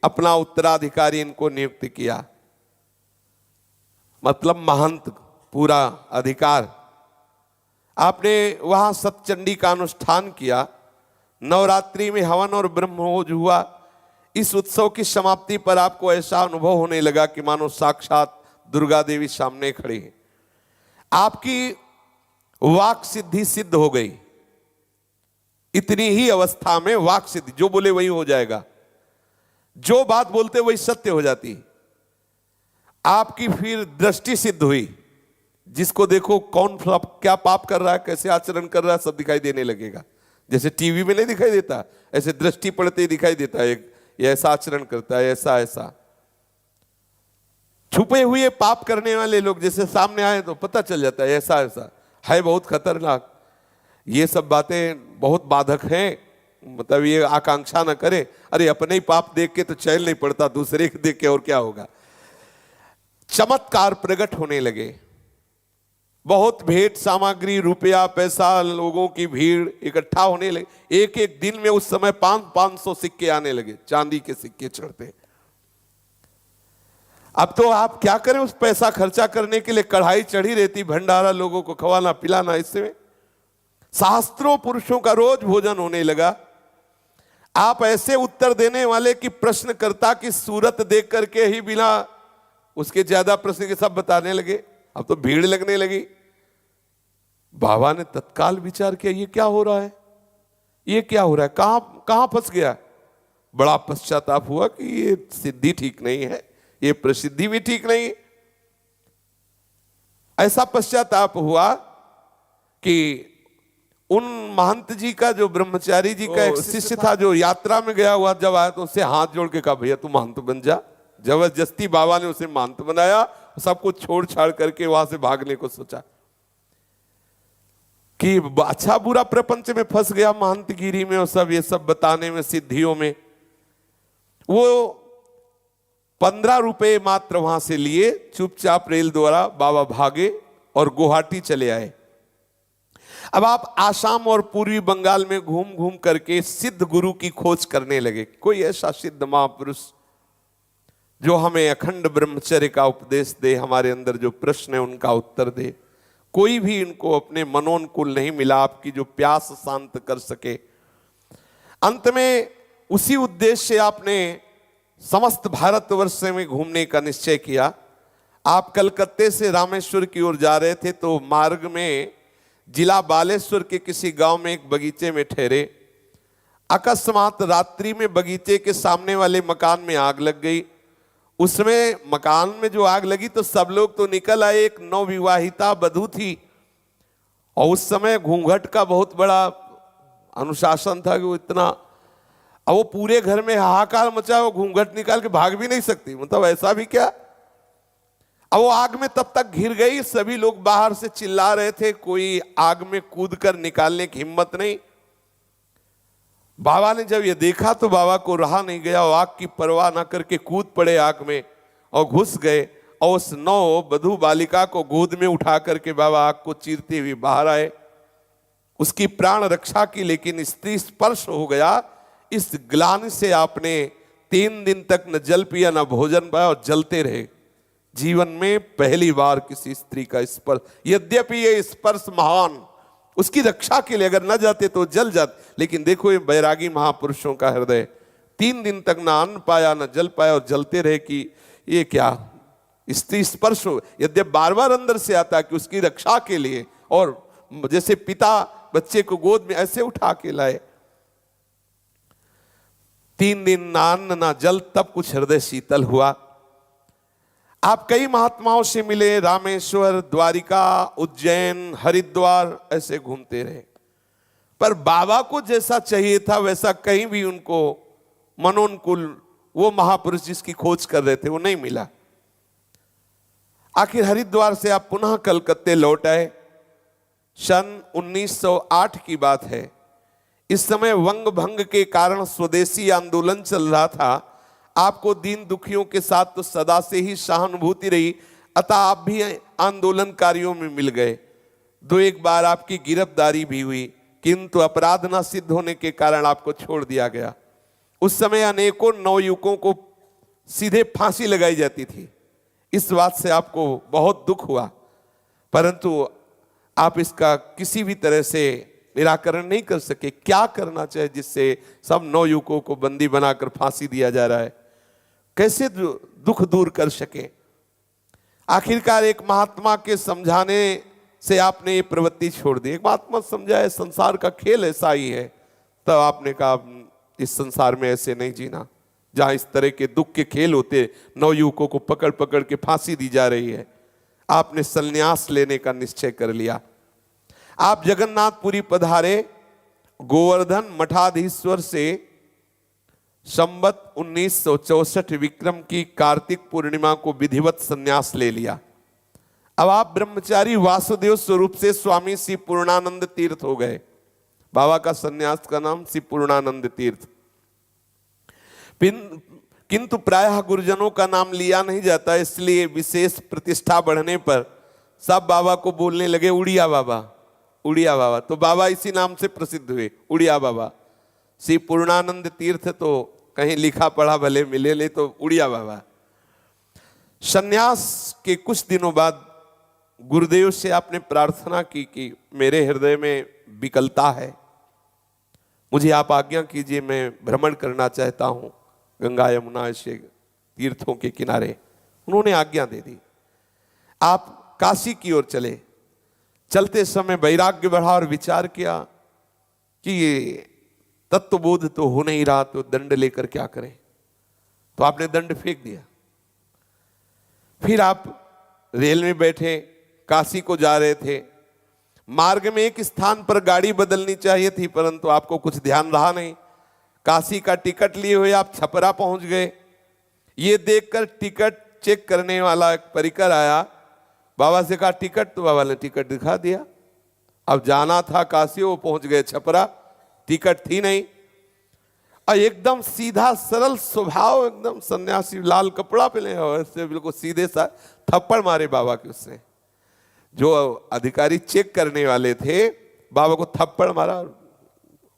अपना उत्तराधिकारी इनको नियुक्त किया, मतलब महंत पूरा अधिकार। आपने वहां सतचंडी का अनुष्ठान किया। नवरात्रि में हवन और ब्रह्मभोज हुआ। इस उत्सव की समाप्ति पर आपको ऐसा अनुभव होने लगा कि मानो साक्षात दुर्गा देवी सामने खड़ी है। आपकी वाक सिद्धि सिद्ध हो गई। इतनी ही अवस्था में वाक सिद्धि, जो बोले वही हो जाएगा, जो बात बोलते वही सत्य हो जाती। आपकी फिर दृष्टि सिद्ध हुई। जिसको देखो कौन क्या पाप कर रहा है, कैसे आचरण कर रहा है, सब दिखाई देने लगेगा। जैसे टीवी में नहीं दिखाई देता, ऐसे दृष्टि पड़ते ही दिखाई देता है, ये ऐसा आचरण करता है, ऐसा ऐसा। छुपे हुए पाप करने वाले लोग जैसे सामने आए तो पता चल जाता है, ऐसा ऐसा है, बहुत खतरनाक। ये सब बातें बहुत बाधक हैं। मतलब ये आकांक्षा न करे, अरे अपने ही पाप देख के तो चैन नहीं पड़ता, दूसरे के देख के और क्या होगा। चमत्कार प्रकट होने लगे, बहुत भेंट सामग्री, रुपया पैसा, लोगों की भीड़ इकट्ठा होने लगे। एक एक दिन में उस समय 500 सिक्के आने लगे, चांदी के सिक्के चढ़ते। अब तो आप क्या करें, उस पैसा खर्चा करने के लिए कढ़ाई चढ़ी रहती, भंडारा लोगों को खवाना पिलाना। इससे शास्त्रों पुरुषों का रोज भोजन होने लगा। आप ऐसे उत्तर देने वाले कि प्रश्नकर्ता की सूरत देख करके ही बिना उसके ज्यादा प्रश्न के सब बताने लगे। अब तो भीड़ लगने लगी। बाबा ने तत्काल विचार किया, ये क्या हो रहा है, ये क्या हो रहा है, कहां फंस गया। बड़ा पश्चाताप हुआ कि ये सिद्धि ठीक नहीं है, ये प्रसिद्धि भी ठीक नहीं। ऐसा पश्चाताप हुआ कि उन महंत जी का, जो ब्रह्मचारी जी का एक शिष्य था जो यात्रा में गया हुआ, जब आया तो उससे हाथ जोड़ के कहा, भैया तू महंत बन जा। जबरदस्ती बाबा ने उसे महंत बनाया, सब कुछ छोड़ छाड़ करके वहां से भागने को सोचा कि अच्छा बुरा प्रपंच में फंस गया, महंतगिरी में और सब ये सब बताने में, सिद्धियों में। वो 15 रुपए मात्र वहां से लिए, चुपचाप रेल द्वारा बाबा भागे और गुवाहाटी चले आए। अब आप आसाम और पूर्वी बंगाल में घूम घूम करके सिद्ध गुरु की खोज करने लगे। कोई ऐसा सिद्ध महापुरुष जो हमें अखंड ब्रह्मचर्य का उपदेश दे, हमारे अंदर जो प्रश्न है उनका उत्तर दे। कोई भी इनको अपने मनोनुकूल नहीं मिला, आपकी जो प्यास शांत कर सके। अंत में उसी उद्देश्य से आपने समस्त भारतवर्ष में घूमने का निश्चय किया। आप कलकत्ते से रामेश्वर की ओर जा रहे थे तो मार्ग में जिला बालेश्वर के किसी गांव में एक बगीचे में ठहरे। अकस्मात रात्रि में बगीचे के सामने वाले मकान में आग लग गई। उसमें मकान में जो आग लगी तो सब लोग तो निकल आए, एक नवविवाहिता वधू थी और उस समय घूंघट का बहुत बड़ा अनुशासन था कि वो इतना, अब वो पूरे घर में हाहाकार मचा, वो घूंघट निकाल के भाग भी नहीं सकती, मतलब ऐसा भी क्या। अब वो आग में तब तक घिर गई, सभी लोग बाहर से चिल्ला रहे थे, कोई आग में कूदकर निकालने की हिम्मत नहीं। बाबा ने जब ये देखा तो बाबा को रहा नहीं गया, वो आग की परवाह ना करके कूद पड़े आग में और घुस गए और उस नौ वधू बालिका को गोद में उठा करके बाबा आग को चीरते हुए बाहर आए। उसकी प्राण रक्षा की, लेकिन स्त्री स्पर्श हो गया। इस ग्लानि से आपने 3 दिन तक न जल पिया न भोजन पाया और जलते रहे। जीवन में पहली बार किसी स्त्री का स्पर्श, यद्यपि ये स्पर्श महान, उसकी रक्षा के लिए अगर न जाते तो जल जाते, लेकिन देखो ये बैरागी महापुरुषों का हृदय, 3 दिन तक ना अन्न पाया न जल पाया और जलते रहे कि ये क्या स्त्री स्पर्श हो। यद्यपि बार बार अंदर से आता कि उसकी रक्षा के लिए, और जैसे पिता बच्चे को गोद में ऐसे उठा के लाए। 3 दिन ना अन्न ना जल, तब कुछ हृदय शीतल हुआ। आप कई महात्माओं से मिले, रामेश्वर, द्वारिका, उज्जैन, हरिद्वार, ऐसे घूमते रहे, पर बाबा को जैसा चाहिए था वैसा कहीं भी उनको मनोनुकूल वो महापुरुष जिसकी खोज कर रहे थे वो नहीं मिला। आखिर हरिद्वार से आप पुनः कलकत्ते लौट आए। सन 1908 की बात है। इस समय वंग भंग के कारण स्वदेशी आंदोलन चल रहा था। आपको दीन दुखियों के साथ तो सदा से ही सहानुभूति रही, अतः आप भी आंदोलनकारियों में मिल गए। 2-1 बार आपकी गिरफ्तारी भी हुई, किंतु अपराध न सिद्ध होने के कारण आपको छोड़ दिया गया। उस समय अनेकों नवयुवकों को सीधे फांसी लगाई जाती थी। इस बात से आपको बहुत दुख हुआ, परंतु आप इसका किसी भी तरह से निराकरण नहीं कर सके। क्या करना चाहिए जिससे सब नवयुवकों को बंदी बनाकर फांसी दिया जा रहा है, कैसे दुख दूर कर सके। आखिरकार एक महात्मा के समझाने से आपने ये प्रवृत्ति छोड़ दी। एक महात्मा समझाए संसार का खेल ऐसा ही है, तब आपने कहा इस संसार में ऐसे नहीं जीना, जहां इस तरह के दुख के खेल होते, नवयुवकों को पकड़ पकड़ के फांसी दी जा रही है, आपने संन्यास लेने का निश्चय कर लिया। आप जगन्नाथपुरी पधारे, गोवर्धन मठाधीश्वर से संवत 1964 विक्रम की कार्तिक पूर्णिमा को विधिवत संन्यास ले लिया। अब आप ब्रह्मचारी वासुदेव स्वरूप से स्वामी श्री पूर्णानंद तीर्थ हो गए। बाबा का संन्यास का नाम श्री पूर्णानंद तीर्थ। किंतु प्रायः गुरुजनों का नाम लिया नहीं जाता, इसलिए विशेष प्रतिष्ठा बढ़ने पर सब बाबा को बोलने लगे उड़िया बाबा, उड़िया बाबा। तो बाबा इसी नाम से प्रसिद्ध हुए, उड़िया बाबा। श्री पूर्णानंद तीर्थ तो कहीं लिखा पढ़ा भले मिले, ले तो उड़िया बाबा। संन्यास के कुछ दिनों बाद गुरुदेव से आपने प्रार्थना की कि मेरे हृदय में विकलता है, मुझे आप आज्ञा कीजिए, मैं भ्रमण करना चाहता हूं गंगा यमुना ऐसे तीर्थों के किनारे। उन्होंने आज्ञा दे दी। आप काशी की ओर चले। चलते समय वैराग्य बढ़ा और विचार किया कि ये तत्वबोध तो हो नहीं रहा, तो दंड लेकर क्या करें। तो आपने दंड फेंक दिया। फिर आप रेल में बैठे, काशी को जा रहे थे। मार्ग में एक स्थान पर गाड़ी बदलनी चाहिए थी, परंतु आपको कुछ ध्यान रहा नहीं। काशी का टिकट लिए हुए आप छपरा पहुंच गए। ये देखकर टिकट चेक करने वाला एक परिकर आया, बाबा से कहा टिकट, तो बाबा ने टिकट दिखा दिया। अब जाना था काशी, वो पहुंच गए छपरा, टिकट थी नहीं। और एकदम सीधा सरल स्वभाव, एकदम सन्यासी, लाल कपड़ा पहने और ऐसे बिल्कुल सीधे सा थप्पड़ मारे बाबा के। उससे जो अधिकारी चेक करने वाले थे, बाबा को थप्पड़ मारा और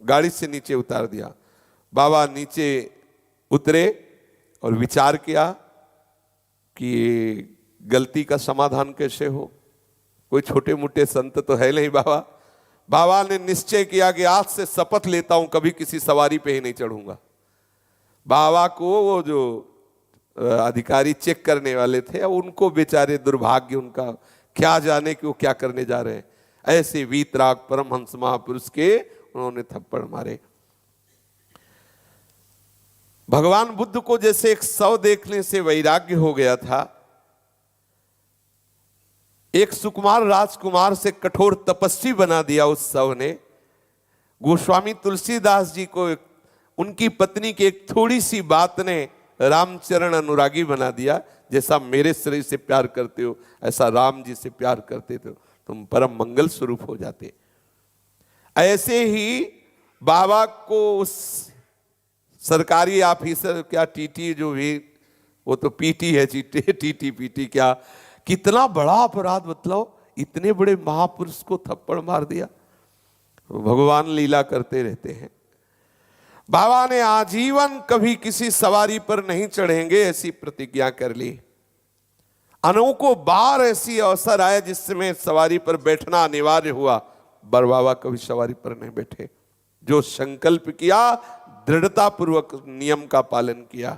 गाड़ी से नीचे उतार दिया। बाबा नीचे उतरे और विचार किया कि गलती का समाधान कैसे हो। कोई छोटे मोटे संत तो है नहीं बाबा। बाबा ने निश्चय किया कि आज से शपथ लेता हूं कभी किसी सवारी पे ही नहीं चढ़ूंगा। बाबा को वो जो अधिकारी चेक करने वाले थे, उनको बेचारे दुर्भाग्य, उनका क्या जाने कि वो क्या करने जा रहे हैं। ऐसे वीतराग परमहंस महापुरुष के उन्होंने थप्पड़ मारे। भगवान बुद्ध को जैसे एक शव देखने से वैराग्य हो गया था, एक सुकुमार राजकुमार से कठोर तपस्वी बना दिया उस शव ने। गोस्वामी तुलसीदास जी को उनकी पत्नी की एक थोड़ी सी बात ने रामचरण अनुरागी बना दिया। जैसा मेरे शरीर से प्यार करते हो, ऐसा राम जी से प्यार करते थे, तुम परम मंगल स्वरूप हो जाते। ऐसे ही बाबा को उस सरकारी ऑफिसर, क्या टीटी जो भी, वो तो पीटी है, टीटी पीटी क्या, कितना बड़ा अपराध, मतलब इतने बड़े महापुरुष को थप्पड़ मार दिया। भगवान लीला करते रहते हैं। बाबा ने आजीवन कभी किसी सवारी पर नहीं चढ़ेंगे ऐसी प्रतिज्ञा कर ली। अनेकों बार ऐसी अवसर आए जिसमें सवारी पर बैठना अनिवार्य हुआ, पर बाबा कभी सवारी पर नहीं बैठे। जो संकल्प किया, दृढ़ता पूर्वक नियम का पालन किया।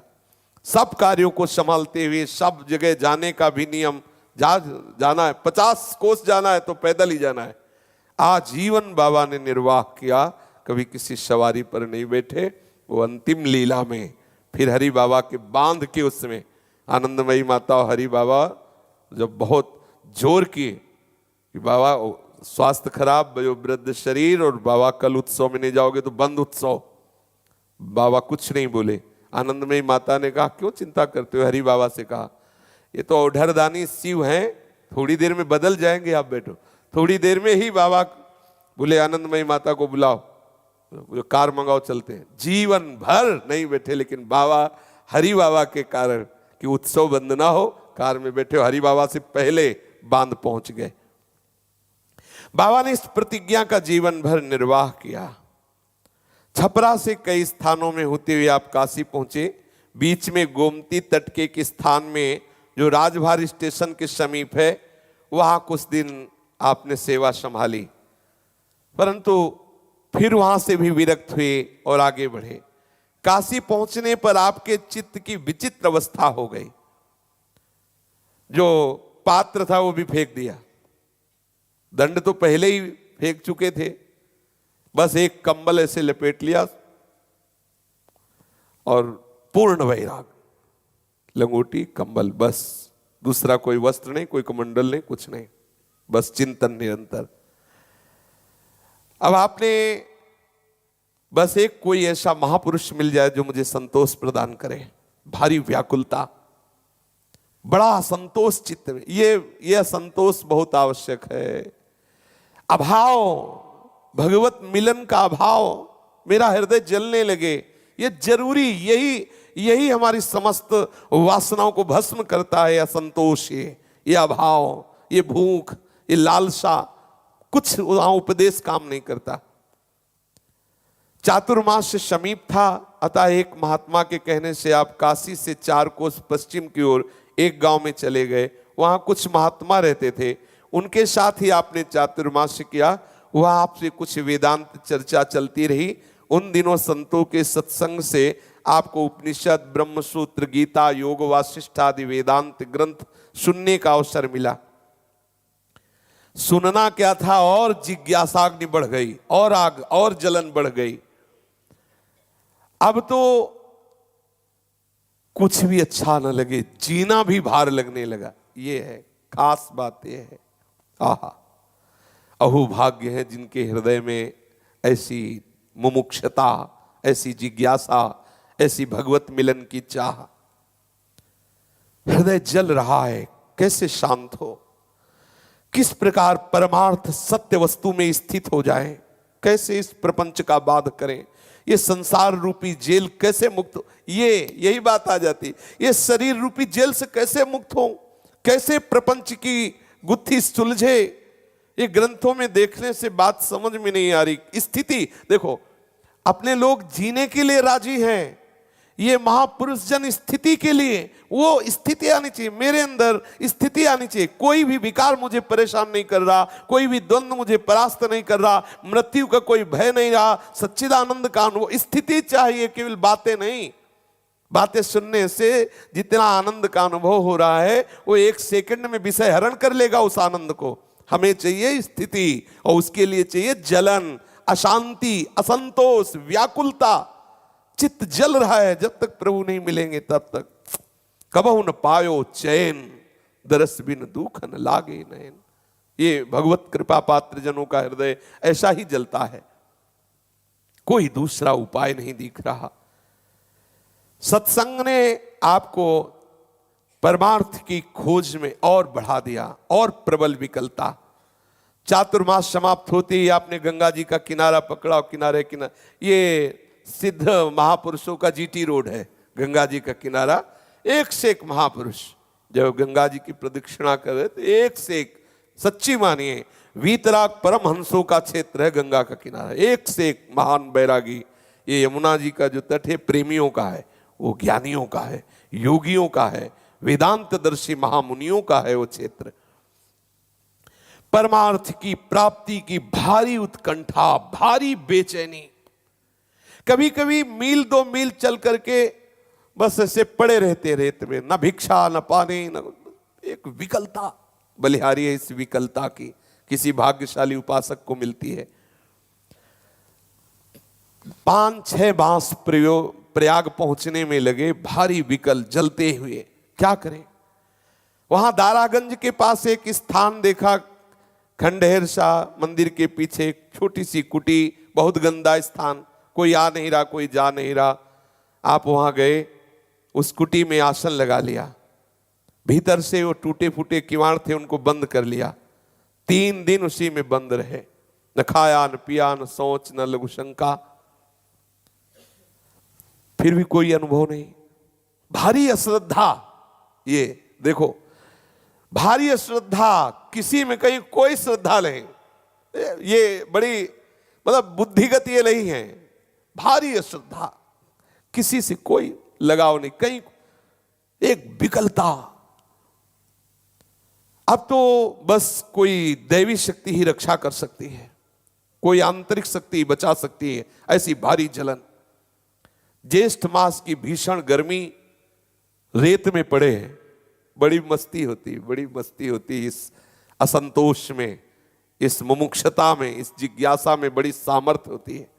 सब कार्यों को संभालते हुए सब जगह जाने का भी नियम, जाना है 50 कोस जाना है तो पैदल ही जाना है। आजीवन बाबा ने निर्वाह किया, कभी किसी सवारी पर नहीं बैठे। वो अंतिम लीला में फिर हरि बाबा के बांध के, उसमें आनंदमयी माता और हरि बाबा जब बहुत जोर किए कि बाबा स्वास्थ्य खराब, जो वृद्ध शरीर, और बाबा कल उत्सव में नहीं जाओगे तो बंद उत्सव। बाबा कुछ नहीं बोले। आनंदमयी माता ने कहा क्यों चिंता करते हो। हरि बाबा से कहा ये तो औढरदानी शिव हैं, थोड़ी देर में बदल जाएंगे, आप बैठो। थोड़ी देर में ही बाबा बोले आनंदमयी माता को बुलाओ, कार मंगाओ, चलते हैं। जीवन भर नहीं बैठे, लेकिन बाबा हरि बाबा के कारण कि उत्सव बंद ना हो, कार में बैठे हरि बाबा से पहले बांध पहुंच गए। बाबा ने इस प्रतिज्ञा का जीवन भर निर्वाह किया। छपरा से कई स्थानों में होते हुए आप काशी पहुंचे। बीच में गोमती तट के एक स्थान में जो राजभार स्टेशन के समीप है, वहां कुछ दिन आपने सेवा संभाली, परंतु फिर वहां से भी विरक्त हुए और आगे बढ़े। काशी पहुंचने पर आपके चित्त की विचित्र अवस्था हो गई। जो पात्र था वो भी फेंक दिया, दंड तो पहले ही फेंक चुके थे, बस एक कंबल ऐसे लपेट लिया और पूर्ण वैराग, लंगोटी कंबल, बस दूसरा कोई वस्त्र नहीं, कोई कमंडल नहीं, कुछ नहीं, बस चिंतन निरंतर। अब आपने बस एक कोई ऐसा महापुरुष मिल जाए जो मुझे संतोष प्रदान करे, भारी व्याकुलता, बड़ा संतोष चित्त में, ये संतोष बहुत आवश्यक है। अभाव, भगवत मिलन का अभाव, मेरा हृदय जलने लगे, ये जरूरी, यही हमारी समस्त वासनाओं को भस्म करता है। असंतोष, ये अभाव, ये भूख, ये लालसा, कुछ वहां उपदेश काम नहीं करता। चातुर्मास समीप था, अतः एक महात्मा के कहने से आप काशी से 4 कोस पश्चिम की ओर एक गांव में चले गए। वहां कुछ महात्मा रहते थे, उनके साथ ही आपने चातुर्मास किया। वह आपसे कुछ वेदांत चर्चा चलती रही। उन दिनों संतों के सत्संग से आपको उपनिषद, ब्रह्मसूत्र, गीता, योग वासिष्ठ आदि वेदांत ग्रंथ सुनने का अवसर मिला। सुनना क्या था, और जिज्ञासाग्नि बढ़ गई, और आग और जलन बढ़ गई। अब तो कुछ भी अच्छा न लगे, जीना भी भार लगने लगा। ये है खास बात, ये है। आहा, अहो भाग्य है जिनके हृदय में ऐसी मुमुक्षता, ऐसी जिज्ञासा, ऐसी भगवत मिलन की चाह। हृदय जल रहा है, कैसे शांत हो, किस प्रकार परमार्थ सत्य वस्तु में स्थित हो जाए, कैसे इस प्रपंच का बाध करें, ये संसार रूपी जेल कैसे मुक्त हो, यही बात आ जाती। ये शरीर रूपी जेल से कैसे मुक्त हो, कैसे प्रपंच की गुत्थी सुलझे, ये ग्रंथों में देखने से बात समझ में नहीं आ रही। स्थिति देखो, अपने लोग जीने के लिए राजी हैं, ये महापुरुष जन स्थिति के लिए, वो स्थिति आनी चाहिए, मेरे अंदर स्थिति आनी चाहिए। कोई भी विकार मुझे परेशान नहीं कर रहा, कोई भी द्वंद्व मुझे परास्त नहीं कर रहा, मृत्यु का कोई भय नहीं रहा, सच्चिदानंद का अनुभव, स्थिति चाहिए, केवल बातें नहीं। बातें सुनने से जितना आनंद का अनुभव हो रहा है, वो 1 सेकंड में विषय हरण कर लेगा उस आनंद को। हमें चाहिए स्थिति, और उसके लिए चाहिए जलन, अशांति, असंतोष, व्याकुलता। चित्त जल रहा है, जब तक प्रभु नहीं मिलेंगे तब तक। कबहु न पायो चैन, दरस बिन दुख न लागे नैन। ये भगवत कृपा पात्र जनों का हृदय ऐसा ही जलता है, कोई दूसरा उपाय नहीं दिख रहा। सत्संग ने आपको परमार्थ की खोज में और बढ़ा दिया, और प्रबल विकलता। चातुर्मास समाप्त होते ही आपने गंगा जी का किनारा पकड़ा, और किनारे ये सिद्ध महापुरुषों का जीटी रोड है, गंगा जी का किनारा। एक से एक महापुरुष जब गंगा जी की प्रदक्षिणा कर रहे थे, एक से एक, सच्ची मानिए, वीतराग परमहंसों का क्षेत्र है गंगा का किनारा, एक से एक महान बैरागी। ये यमुना जी का जो तट है प्रेमियों का है, वो ज्ञानियों का है, योगियों का है, वेदांतदर्शी महामुनियों का है वो क्षेत्र। परमार्थ की प्राप्ति की भारी उत्कंठा, भारी बेचैनी। कभी कभी मील 2 मील चल करके बस ऐसे पड़े रहते रेत में, न भिक्षा न पानी, न एक विकलता। बलिहारी है इस विकलता की, किसी भाग्यशाली उपासक को मिलती है। 5-6 बांस प्रयाग पहुंचने में लगे, भारी विकल, जलते हुए। क्या करें? वहां दारागंज के पास एक स्थान देखा, खंडहर शाह मंदिर के पीछे एक छोटी सी कुटी, बहुत गंदा स्थान, कोई आ नहीं रहा, कोई जा नहीं रहा। आप वहां गए, उस कुटी में आसन लगा लिया, भीतर से वो टूटे फूटे किवाड़ थे उनको बंद कर लिया। 3 दिन उसी में बंद रहे, न खाया न पिया, न सोच, न लघु शंका, फिर भी कोई अनुभव नहीं। भारी अश्रद्धा, ये देखो, भारी अश्रद्धा, किसी में कहीं कोई श्रद्धा नहीं। ये बड़ी मतलब बुद्धिगत ये नहीं है, भारी अश्रद्धा, किसी से कोई लगाव नहीं, कहीं एक विकलता। अब तो बस कोई दैवी शक्ति ही रक्षा कर सकती है, कोई आंतरिक शक्ति बचा सकती है, ऐसी भारी जलन। ज्येष्ठ मास की भीषण गर्मी, रेत में पड़े हैं, बड़ी मस्ती होती इस असंतोष में, इस मुमुक्षता में, इस जिज्ञासा में बड़ी सामर्थ्य होती है।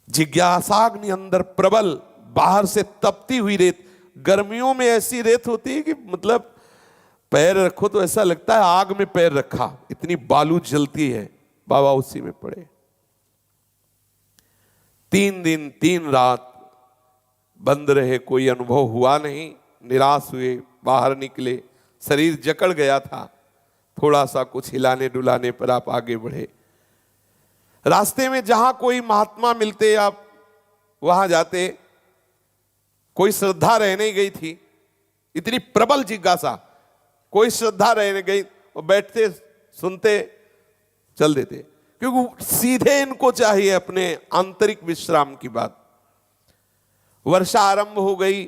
जिज्ञासाग्नि अंदर प्रबल, बाहर से तपती हुई रेत, गर्मियों में ऐसी रेत होती है कि मतलब पैर रखो तो ऐसा लगता है आग में पैर रखा, इतनी बालू जलती है। बाबा उसी में पड़े। 3 दिन 3 रात बंद रहे, कोई अनुभव हुआ नहीं। निराश हुए, बाहर निकले, शरीर जकड़ गया था। थोड़ा सा कुछ हिलाने डुलाने पर आप आगे बढ़े। रास्ते में जहां कोई महात्मा मिलते आप वहां जाते। कोई श्रद्धा रहने गई थी, इतनी प्रबल जिज्ञासा, कोई श्रद्धा रहने गई और बैठते सुनते चल देते, क्योंकि सीधे इनको चाहिए अपने आंतरिक विश्राम की बात। वर्षा आरंभ हो गई,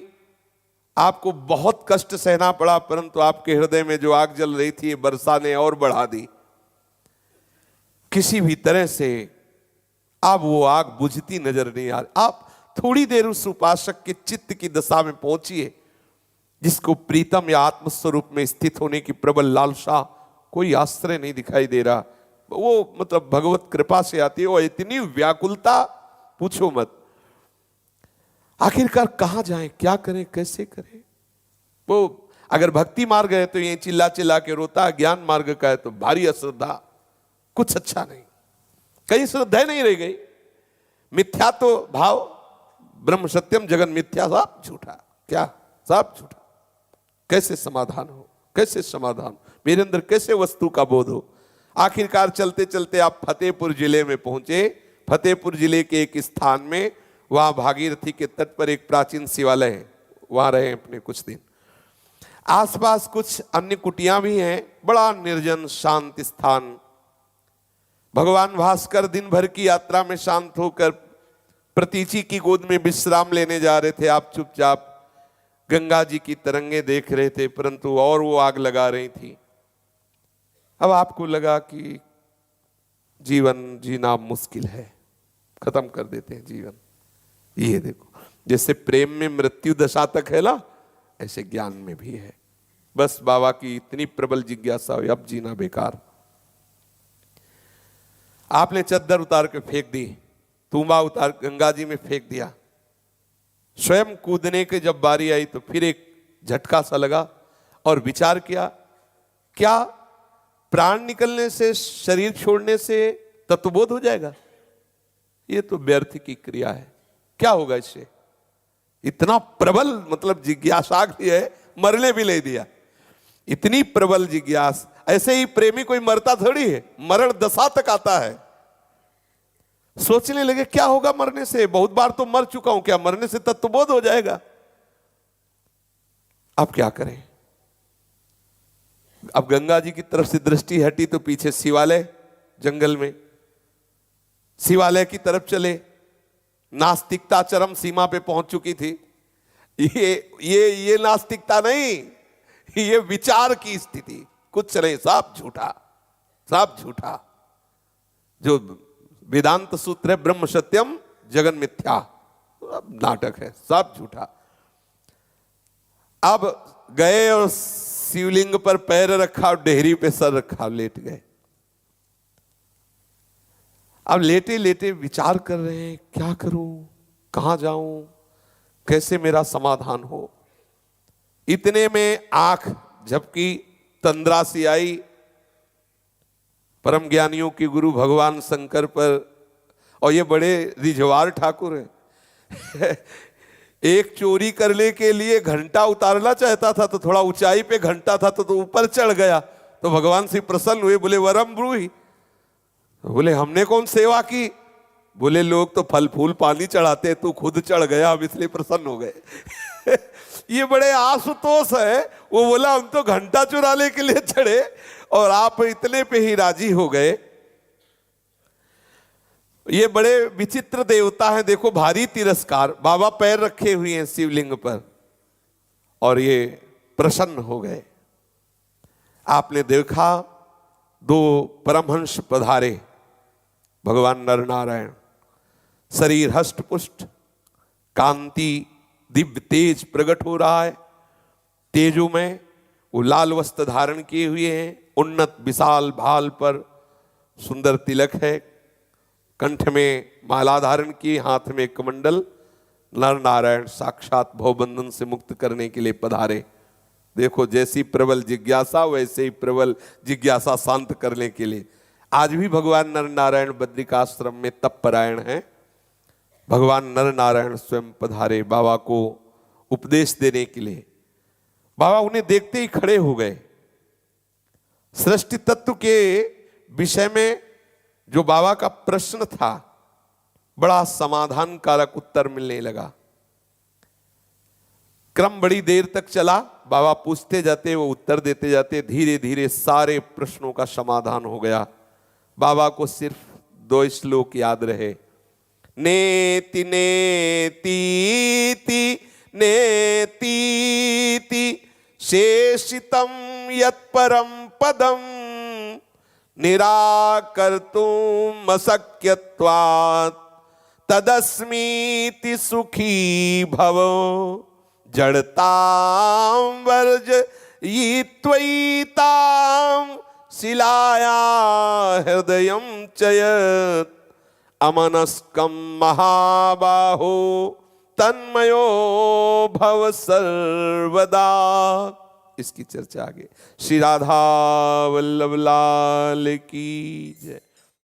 आपको बहुत कष्ट सहना पड़ा, परंतु आपके हृदय में जो आग जल रही थी वर्षा ने और बढ़ा दी। किसी भी तरह से अब वो आग बुझती नजर नहीं आ रही। आप थोड़ी देर उस उपासक के चित्त की दशा में पहुंचिए जिसको प्रीतम या आत्मस्वरूप में स्थित होने की प्रबल लालसा, कोई आश्रय नहीं दिखाई दे रहा। वो मतलब भगवत कृपा से आती है, वो इतनी व्याकुलता पूछो मत। आखिरकार कहां जाएं, क्या करें, कैसे करें। वो अगर भक्ति मार्ग है तो ये चिल्ला चिल्ला के रोता, ज्ञान मार्ग का है तो भारी अश्रद्धा, कुछ अच्छा नहीं, कहीं श्रद्धा नहीं रह गई। मिथ्या तो भाव, ब्रह्म सत्यम जगन मिथ्या, सब झूठा, क्या सब झूठा। कैसे समाधान हो, कैसे समाधान, मेरे अंदर कैसे वस्तु का बोध हो। आखिरकार चलते चलते आप फतेहपुर जिले में पहुंचे। फतेहपुर जिले के एक स्थान में, वहां भागीरथी के तट पर एक प्राचीन शिवालय है, वहां रहे अपने कुछ दिन। आसपास कुछ अन्य कुटियां भी हैं, बड़ा निर्जन शांत स्थान। भगवान भास्कर दिन भर की यात्रा में शांत होकर प्रतीचि की गोद में विश्राम लेने जा रहे थे। आप चुपचाप गंगा जी की तरंगे देख रहे थे, परंतु और वो आग लगा रही थी। अब आपको लगा कि जीवन जीना मुश्किल है, खत्म कर देते हैं जीवन। ये देखो, जैसे प्रेम में मृत्यु दशा तक है ना, ऐसे ज्ञान में भी है। बस बाबा की इतनी प्रबल जिज्ञासा हुई, अब जीना बेकार। आपने चद्दर उतार के फेंक दी, तुम्बा उतार गंगा जी में फेंक दिया। स्वयं कूदने के जब बारी आई तो फिर एक झटका सा लगा और विचार किया, क्या प्राण निकलने से, शरीर छोड़ने से तत्वबोध हो जाएगा? ये तो व्यर्थ की क्रिया है, क्या होगा इससे? इतना प्रबल मतलब जिज्ञासा है, मरने भी ले दिया। इतनी प्रबल जिज्ञास, ऐसे ही प्रेमी कोई मरता थोड़ी है, मरण दशा तक आता है। सोचने लगे क्या होगा मरने से, बहुत बार तो मर चुका हूं, क्या मरने से तत्वबोध हो जाएगा? अब क्या करें? अब गंगा जी की तरफ से दृष्टि हटी तो पीछे शिवालय, जंगल में शिवालय की तरफ चले। नास्तिकता चरम सीमा पे पहुंच चुकी थी। ये नास्तिकता नहीं, ये विचार की स्थिति, कुछ नहीं, सब झूठा, सब झूठा। जो वेदांत सूत्र है, ब्रह्म सत्यम जगन मिथ्या, अब नाटक है, सब झूठा। अब गए और शिवलिंग पर पैर रखा और डेहरी पे सर रखा, लेट गए। अब लेटे लेटे विचार कर रहे हैं, क्या करूं, कहां जाऊं, कैसे मेरा समाधान हो। इतने में आंख झपकी, तंद्रा सी आई परम ज्ञानियों की गुरु भगवान शंकर पर, और ये बड़े रिझवार ठाकुर हैं। एक चोरी करने के लिए घंटा उतारना चाहता था तो थोड़ा ऊंचाई पे घंटा था तो ऊपर चढ़ गया, तो भगवान से प्रसन्न हुए, बोले वरम ब्रूहि। बोले हमने कौन सेवा की? बोले लोग तो फल फूल पानी चढ़ाते, तू खुद चढ़ गया, अब इसलिए प्रसन्न हो गए। ये बड़े आशुतोष है। वो बोला हम तो घंटा चुराने के लिए चढ़े और आप इतने पे ही राजी हो गए। ये बड़े विचित्र देवता हैं, देखो भारी तिरस्कार। बाबा पैर रखे हुए हैं शिवलिंग पर और ये प्रसन्न हो गए। आपने देखा 2 परमहंस पधारे, भगवान नर नारायण, शरीर हष्ट पुष्ट, कांति दिव्य तेज प्रकट हो रहा है, तेजो में वो लाल वस्त्र धारण किए हुए हैं, उन्नत विशाल भाल पर सुंदर तिलक है, कंठ में माला धारण की, हाथ में कमंडल, नर नारायण साक्षात भवबंधन से मुक्त करने के लिए पधारे। देखो, जैसी प्रबल जिज्ञासा वैसे ही प्रबल जिज्ञासा शांत करने के लिए आज भी भगवान नर नारायण बद्रिकाश्रम में तपपरायण हैं। भगवान नर नारायण स्वयं पधारे बाबा को उपदेश देने के लिए। बाबा उन्हें देखते ही खड़े हो गए। सृष्टि तत्व के विषय में जो बाबा का प्रश्न था, बड़ा समाधान कारक उत्तर मिलने लगा। क्रम बड़ी देर तक चला, बाबा पूछते जाते, वो उत्तर देते जाते। धीरे धीरे सारे प्रश्नों का समाधान हो गया। बाबा को सिर्फ 2 श्लोक याद रहे। नेति नेतीति नेतीति शेषितम यत्परम पदम निराकर्तुम अशक्यत्वात् तदस्मीति सुखी भव जड़तां वर्जयित्वैतां शिलाया हृदयं चयत् अमनस्कं महाबाहो तन्मयो भव सर्वदा। इसकी चर्चा आगे। श्री राधा वल्लभ लाल की जय।